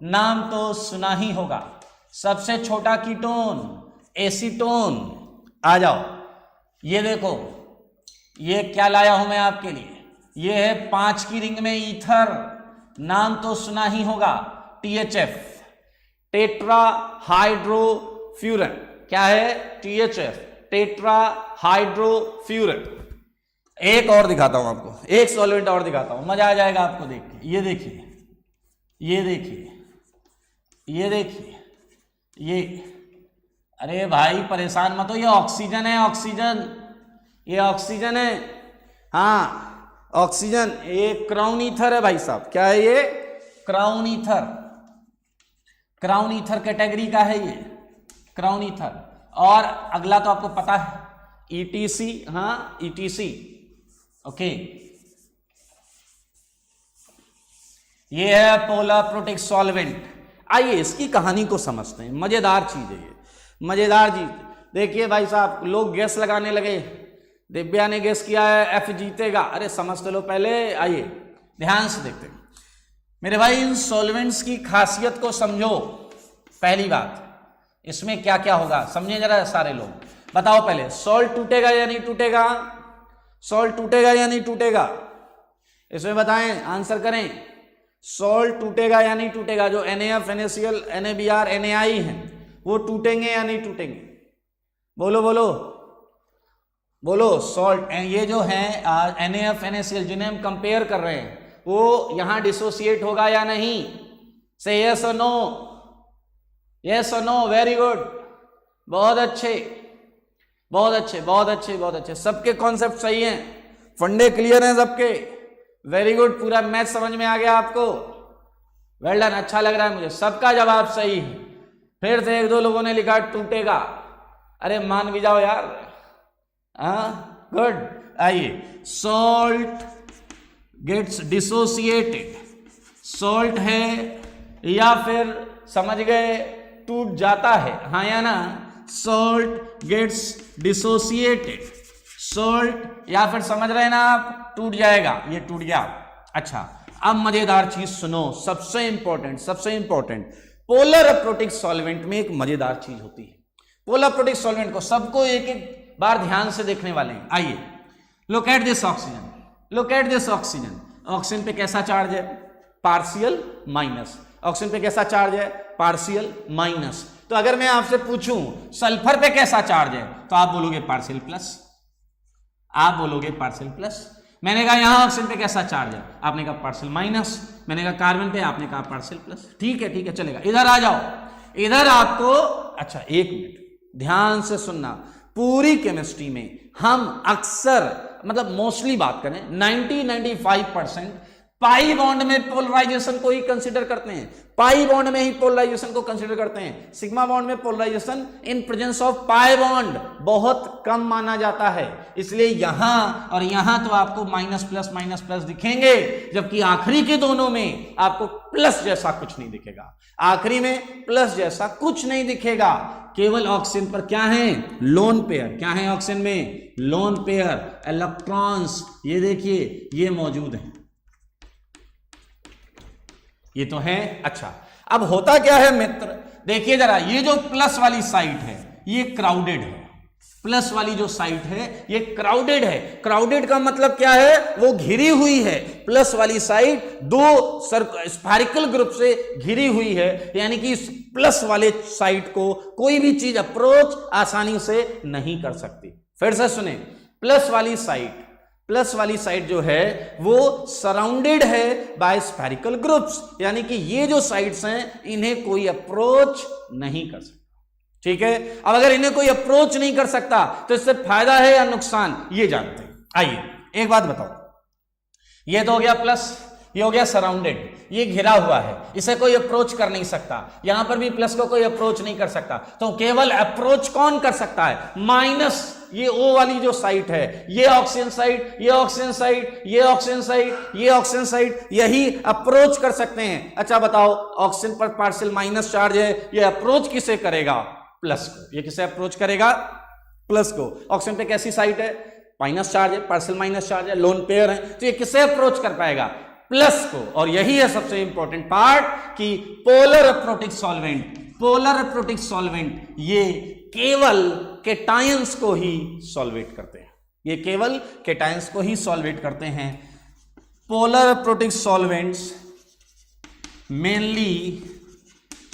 नाम तो सुना ही होगा, सबसे छोटा कीटोन एसीटोन। आ जाओ, ये देखो ये क्या लाया हूं मैं आपके लिए, ये है 5 की रिंग में ईथर, नाम तो सुना ही होगा, THF, टेट्रा हाइड्रोफ्यूरन। क्या है? THF, tetrahydrofuran. एक और दिखाता हूं आपको, एक सॉल्वेंट और दिखाता हूं, मजा आ जाएगा आपको देख के। ये देखिए, ये देखिए, ये देखिए, ये, अरे भाई परेशान मत हो, ये ऑक्सीजन है, ऑक्सीजन, ये ऑक्सीजन है। हाँ ऑक्सीजन, ये क्राउन ईथर है भाई साहब। क्या है ये? Crown ether, crown ether category का है ये, क्राउन ईथर। और अगला तो आपको पता है ETC, हाँ ETC, ओके। ये है पोलर प्रोटिक सॉल्वेंट। आइए इसकी कहानी को समझते हैं, मजेदार चीज है ये, मजेदार चीज। देखिए भाई साहब, लोग गैस लगाने लगे, दिव्या ने गैस किया है F जीतेगा। अरे समझते लो पहले, आइए ध्यान से देखते हैं मेरे भाई, इन सॉल्वेंट्स की खासियत को समझो। पहली बात, इसमें क्या क्या होगा समझे जरा सारे लोग। बताओ पहले, सॉल्ट टूटेगा या नहीं टूटेगा? सॉल्ट टूटेगा या नहीं टूटेगा? इसमें बताएं, आंसर करें। सॉल्ट टूटेगा या नहीं टूटेगा? जो NaF, NaCl, NaBr, NaI है वो टूटेंगे या नहीं टूटेंगे? बोलो बोलो बोलो। सॉल्ट, ये जो है NaF, NaCl जिन्हें हम कंपेयर कर रहे हैं, वो यहां डिसोसिएट होगा या नहीं? से यस और नो, यस और नो, वेरी गुड, बहुत अच्छे। बहुत अच्छे, बहुत अच्छे, बहुत अच्छे, सबके कॉन्सेप्ट सही हैं, फंडे क्लियर हैं सबके, वेरी गुड, पूरा मैथ समझ में आ गया आपको, वेल डन, अच्छा लग रहा है मुझे, सबका जवाब सही है। फिर से एक दो लोगों ने लिखा टूटेगा, अरे मान भी जाओ यार, हाँ गुड। आइए, सॉल्ट गेट्स डिसोसिएटेड, सॉल्ट है या फिर समझ गए टूट जाता है, हाँ या ना, सॉल्ट गेट्स डिसोसिएटेड, सॉल्ट या फिर समझ रहे हैं ना आप, टूट जाएगा, ये टूट गया। अच्छा, अब मजेदार चीज सुनो, सबसे इंपॉर्टेंट, सबसे इंपॉर्टेंट, पोलर अप्रोटिक सॉल्वेंट में एक मजेदार चीज होती है। पोलर अप्रोटिक सॉल्वेंट को सबको एक एक बार ध्यान से देखने वाले हैं। आइए, look at this oxygen, look at this oxygen, oxygen पे कैसा चार्ज है, पार्शियल माइनस, ऑक्सीजन पे कैसा चार्ज है, पार्शियल माइनस। तो अगर मैं आपसे पूछूं सल्फर पे कैसा चार्ज है, तो आप बोलोगे पार्शियल प्लस, आप बोलोगे पार्शियल प्लस। मैंने कहा यहां ऑक्सीजन पे कैसा चार्ज है, आपने कहा पार्शियल माइनस, मैंने कहा कार्बन पे, आपने कहा पार्शियल प्लस। ठीक है, ठीक है, चलेगा। इधर आ जाओ, इधर आपको, अच्छा एक मिनट ध्यान से सुनना, पूरी केमिस्ट्री में हम अक्सर, मतलब मोस्टली बात करें, 90-95% पाई बॉन्ड में पोलराइजेशन को ही कंसीडर करते हैं, पाई बॉन्ड में ही पोलराइजेशन को कंसीडर करते हैं। सिग्मा बॉन्ड में polarization in presence of pi bond बहुत कम माना जाता है, इसलिए यहां और यहां तो आपको माइनस प्लस दिखेंगे, जबकि आखिरी के दोनों में आपको प्लस जैसा कुछ नहीं दिखेगा, आखिरी में प्लस जैसा कुछ नहीं दिखेगा। केवल ऑक्सीजन पर क्या है, लोन पेयर, क्या है ऑक्सीजन में, लोन पेयर, इलेक्ट्रॉन्स, ये देखिए ये मौजूद है, ये तो है। अच्छा, अब होता क्या है मित्र, देखिए जरा, ये जो प्लस वाली साइड है ये क्राउडेड है, प्लस वाली जो साइड है ये क्राउडेड है। क्राउडेड का मतलब क्या है, वो घिरी हुई है, प्लस वाली साइड दो स्फेरिकल ग्रुप से घिरी हुई है, यानी कि इस प्लस वाले साइड को कोई भी चीज अप्रोच आसानी से नहीं कर सकती। फिर से सुने, प्लस वाली साइड जो है वो सराउंडेड है बाय स्फेरिकल ग्रुप्स, यानी कि ये जो साइड्स हैं इन्हें कोई अप्रोच नहीं कर सकता। ठीक है, अब अगर इन्हें कोई अप्रोच नहीं कर सकता तो इससे फायदा है या नुकसान, ये जानते हैं। आइए एक बात बताओ, ये तो हो गया प्लस, ये हो गया सराउंडेड, ये घिरा हुआ है, इसे कोई अप्रोच कर नहीं सकता, यहां पर भी प्लस को कोई अप्रोच नहीं कर सकता, तो केवल अप्रोच कौन कर सकता है, माइनस, ये ओ वाली जो साइट है, ये ऑक्सीजन साइट, ये ऑक्सीजन साइट, ये ऑक्सीजन साइट, ये ऑक्सीजन साइट, यही अप्रोच कर सकते हैं। अच्छा बताओ, ऑक्सीजन पर पार्शियल माइनस चार्ज है, ये अप्रोच किसे करेगा, प्लस को, ये किसे अप्रोच करेगा, प्लस को। ऑक्सीजन पे कैसी साइट है, माइनस चार्ज है, पार्शियल माइनस चार्ज है, लोन पेयर है, तो ये किसे अप्रोच कर पाएगा, प्लस को। और यही है सबसे इंपॉर्टेंट पार्ट कि पोलर अप्रोटिक सॉल्वेंट ये केवल केटायंस को ही सॉल्वेट करते हैं, ये केवल केटायंस को ही सॉल्वेट करते हैं। Polar aprotic solvents mainly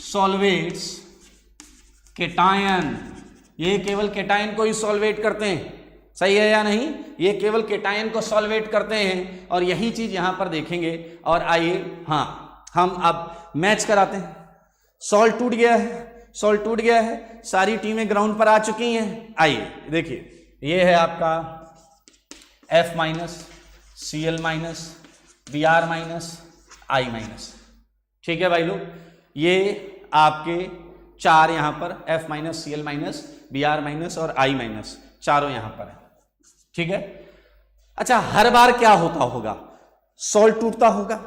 solvates cation, ये केवल केटायन को ही सॉल्वेट करते हैं, सही है या नहीं, ये केवल केटायन को सॉल्वेट करते हैं, और यही चीज यहां पर देखेंगे। और आइए, हाँ हम अब मैच कराते हैं। सॉल्ट टूट गया है, सॉल्ट टूट गया है, सारी टीमें ग्राउंड पर आ चुकी हैं। आइए देखिए, ये है आपका F minus, Cl minus, Br minus, I minus. ठीक है भाई लोग, ये आपके चार यहां पर F minus, Cl minus, Br minus और I माइनस, चारों यहां पर है। ठीक है, अच्छा हर बार क्या होता होगा, सॉल्ट टूटता होगा,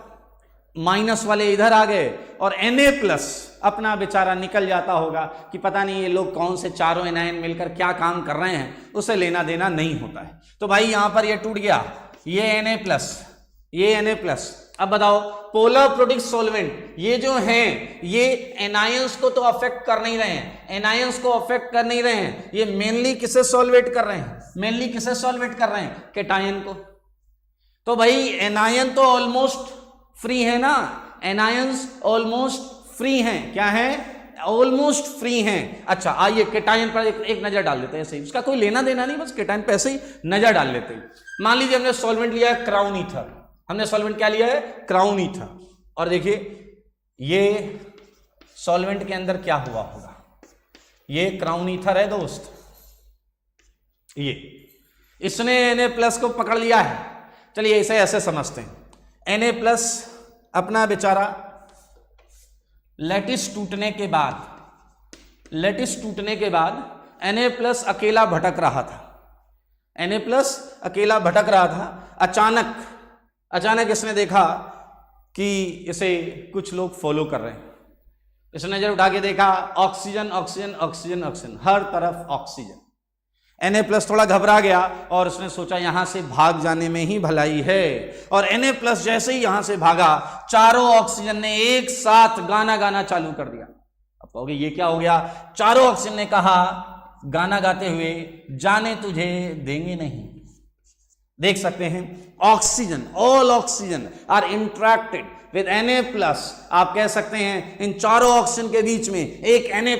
माइनस वाले इधर आ गए और Na प्लस अपना बेचारा निकल जाता होगा कि पता नहीं ये लोग कौन से चारों एनायन मिलकर क्या काम कर रहे हैं, उसे लेना देना नहीं होता है। तो भाई यहां पर ये टूट गया, ये Na प्लस, ये Na प्लस। अब बताओ, पोलर अप्रोटिक सॉल्वेंट ये जो हैं ये एनायंस को तो अफेक्ट कर नहीं रहे हैं, एनायंस को अफेक्ट कर नहीं रहे हैं, ये मेनली किसे सॉल्वेट कर रहे हैं, मेनली किसे सॉल्वेट कर रहे हैं, केटायन को। तो भाई एनायन तो ऑलमोस्ट फ्री है ना, एनायंस ऑलमोस्ट फ्री हैं, क्या है, ऑलमोस्ट फ्री हैं। अच्छा आइए केटायन पर एक नजर डाल लेते हैं, ऐसे ही उसका कोई लेना देना नहीं, बस केटायन पे ऐसे ही नजर डाल लेते हैं। मान लीजिए हमने सॉल्वेंट लिया है क्राउन ईथर, हमने सॉल्वेंट क्या लिया है, क्राउन ईथर, और देखिए ये सॉल्वेंट के अंदर क्या हुआ होगा, ये क्राउन ईथर है दोस्त, ये इसने Na+ को पकड़ लिया है। चलिए इसे ऐसे समझते हैं, Na+ अपना बेचारा लैटिस टूटने के बाद Na+ अकेला भटक रहा था। Na+ अकेला भटक रहा था। अचानक इसने देखा कि इसे कुछ लोग फॉलो कर रहे हैं। इसने नजर उठा के देखा, ऑक्सीजन ऑक्सीजन ऑक्सीजन ऑक्सीजन, हर तरफ ऑक्सीजन। Na+ थोड़ा घबरा गया और उसने सोचा यहां से भाग जाने में ही भलाई है। और Na+ जैसे ही यहां से भागा, चारों ऑक्सीजन ने एक साथ गाना गाना चालू कर दिया। अब कहोगे ये क्या हो गया? चारों ऑक्सीजन ने कहा गाना गाते हुए, जाने तुझे देंगे नहीं। देख सकते हैं oxygen, all oxygen are interacted with Na+। आप कह सकते हैं इन चारों ऑक्सीजन के बीच में एक Na+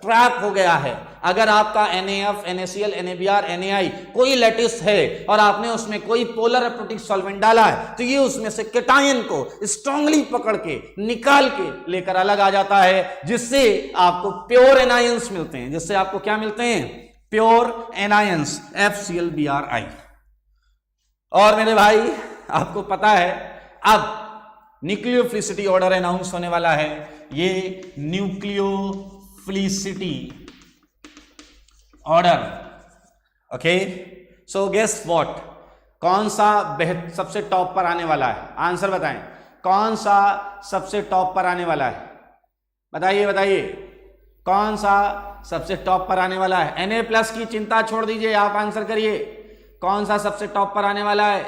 ट्रैप हो गया है। अगर आपका NaF, NaCl, NaBr, NaI कोई लैटिस है और आपने उसमें कोई पोलर एप्रोटिक सॉल्वेंट डाला है, तो ये उसमें से कैटायन को स्ट्रांगली पकड़ के निकाल के लेकर अलग आ जाता है, जिससे आपको प्योर एनायंस मिलते हैं। जिससे आपको क्या मिलते हैं? Pure anions, FClBrI। और मेरे भाई आपको पता है अब न्यूक्लियोफिलिसिटी ऑर्डर अनाउंस होने वाला है। ये nucleophilicity order, okay. So guess what, कौन सा सबसे टॉप पर आने वाला है? आंसर बताएं, कौन सा सबसे टॉप पर आने वाला है? बताइए कौन सा सबसे टॉप पर आने वाला है? Na+ की चिंता छोड़ दीजिए, आप आंसर करिए, कौन सा सबसे टॉप पर आने वाला है?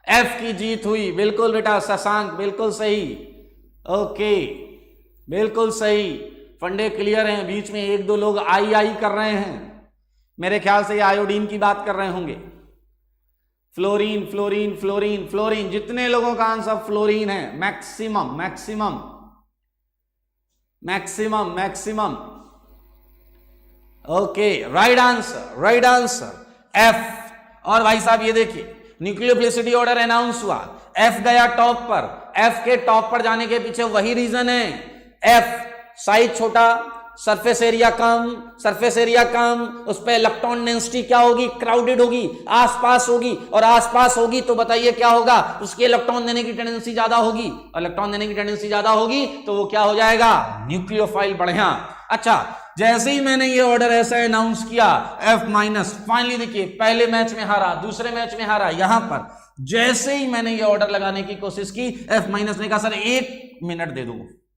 F की जीत हुई। बिल्कुल बेटा शशांक, बिल्कुल सही, ओके बिल्कुल सही। फंडे क्लियर हैं। बीच में एक दो लोग आई कर रहे हैं, मेरे ख्याल से ये आयोडीन की बात कर रहे होंगे। फ्लोरीन फ्लोरीन फ्लोरीन फ्लोरीन, जितने लोगों का आंसर फ्लोरीन है, maximum maximum maximum maximum, okay right answer F। और भाई साहब ये देखिए न्यूक्लियोफिलिसिटी ऑर्डर अनाउंस हुआ, F गया टॉप पर। F के टॉप पर जाने के पीछे वही रीजन है, F साइज छोटा, सरफेस एरिया कम, उस पर इलेक्ट्रॉन डेंसिटी क्या होगी? क्राउडेड होगी, आसपास होगी। और आसपास होगी तो बताइए क्या होगा? उसके इलेक्ट्रॉन देने की टेंडेंसी ज्यादा होगी, और इलेक्ट्रॉन देने की टेंडेंसी ज्यादा होगी तो वो क्या हो जाएगा? न्यूक्लियोफाइल बढ़िया। अच्छा, जैसे ही मैंने ये ऑर्डर ऐसा अनाउंस किया, F-, फाइनली देखिए पहले मैच में हारा, दूसरे मैच में हारा। यहां पर जैसे ही मैंने ये ऑर्डर लगाने की कोशिश की, F- ने कहा सर 1 मिनट दे दो।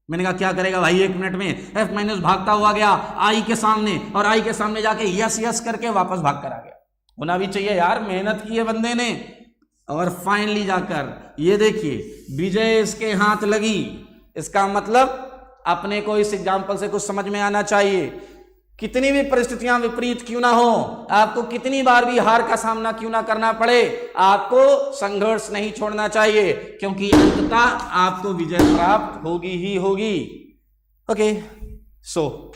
मैंने कहा क्या करेगा भाई 1 मिनट में? F- भागता हुआ गया आई के सामने, और आई के सामने जाके यस करके वापस भाग कर आ गया। होना भी चाहिए यार, मेहनत की है बंदे ने। और फाइनली जाकर ये देखिए विजय इसके हाथ लगी। इसका मतलब अपने को इस एग्जाम्पल से कुछ समझ में आना चाहिए, कितनी भी परिस्थितियां विपरीत क्यों ना हो, आपको कितनी बार भी हार का सामना क्यों ना करना पड़े, आपको संघर्ष नहीं छोड़ना चाहिए, क्योंकि अंततः आपको विजय प्राप्त होगी ही होगी। Okay, so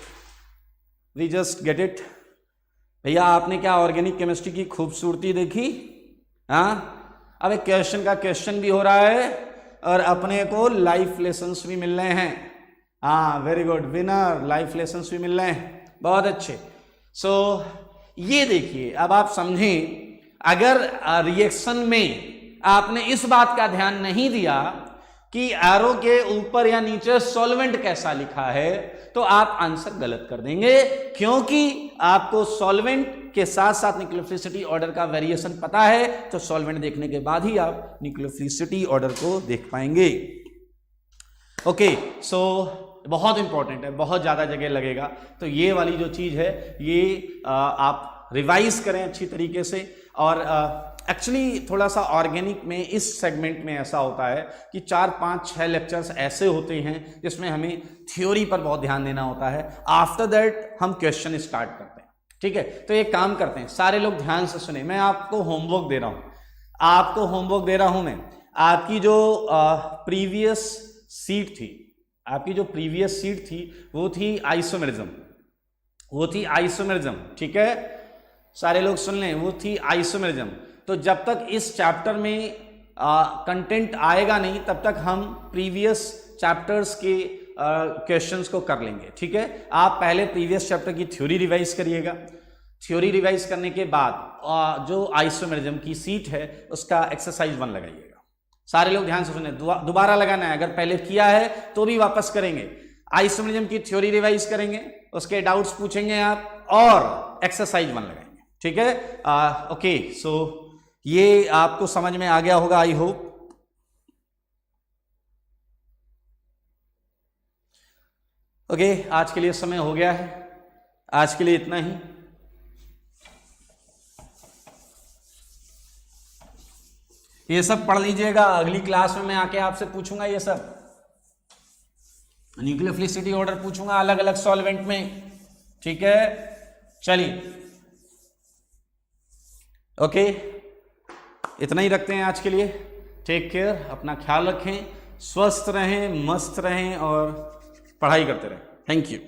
we just get it. भैया आपने क्या ऑर्गेनिक केमिस्ट्री की खूबसूरती देखी? हाँ, अब एक क्वेश्चन भी हो रहा है और अपने को लाइफ लेसन्स भी मिल रहे हैं। हाँ very good winner, life lessons भी मिल रहे हैं, बहुत अच्छे। सो ये देखिए, अब आप समझें, अगर रिएक्शन में आपने इस बात का ध्यान नहीं दिया कि एरो के ऊपर या नीचे सॉल्वेंट कैसा लिखा है, तो आप आंसर गलत कर देंगे, क्योंकि आपको सॉल्वेंट के साथ साथ न्यूक्लियोफिलिसिटी ऑर्डर का वेरिएशन पता है, तो सॉल्वेंट देखने के बाद ही आप न्यूक्लियोफिलिसिटी ऑर्डर को देख पाएंगे। ओके, सो बहुत इंपॉर्टेंट है, बहुत ज़्यादा जगह लगेगा, तो ये वाली जो चीज़ है ये आप रिवाइज करें अच्छी तरीके से। और एक्चुअली थोड़ा सा ऑर्गेनिक में इस सेगमेंट में ऐसा होता है कि 4, 5, 6 लेक्चर्स ऐसे होते हैं जिसमें हमें थ्योरी पर बहुत ध्यान देना होता है। आफ्टर दैट हम क्वेश्चन स्टार्ट करते हैं, ठीक है। तो एक काम करते हैं, सारे लोग ध्यान से सुने, मैं आपको होमवर्क दे रहा हूँ, मैं आपकी जो प्रीवियस सीट थी वो थी आइसोमेरिज्म, ठीक है, सारे लोग सुन लें, वो थी आइसोमेरिज्म। तो जब तक इस चैप्टर में कंटेंट आएगा नहीं, तब तक हम प्रीवियस चैप्टर्स के क्वेश्चंस को कर लेंगे, ठीक है। आप पहले प्रीवियस चैप्टर की थ्योरी रिवाइज करिएगा, थ्योरी रिवाइज करने के बाद जो आइसोमेरिज्म की सीट है उसका एक्सरसाइज 1 लगाइएगा। सारे लोग ध्यान से सुने, दोबारा लगाना है, अगर पहले किया है तो भी वापस करेंगे। आइसोमेरिज्म की थ्योरी रिवाइज करेंगे, उसके डाउट्स पूछेंगे आप और एक्सरसाइज 1 लगाएंगे, ठीक है। ओके, सो ये आपको समझ में आ गया होगा, आई होप। ओके, आज के लिए समय हो गया है, आज के लिए इतना ही। ये सब पढ़ लीजिएगा, अगली क्लास में मैं आके आपसे पूछूंगा ये सब, न्यूक्लियोफिलिसिटी ऑर्डर पूछूंगा अलग अलग सॉल्वेंट में, ठीक है। चलिए, ओके, इतना ही रखते हैं आज के लिए। टेक केयर, अपना ख्याल रखें, स्वस्थ रहें, मस्त रहें और पढ़ाई करते रहें। Thank you.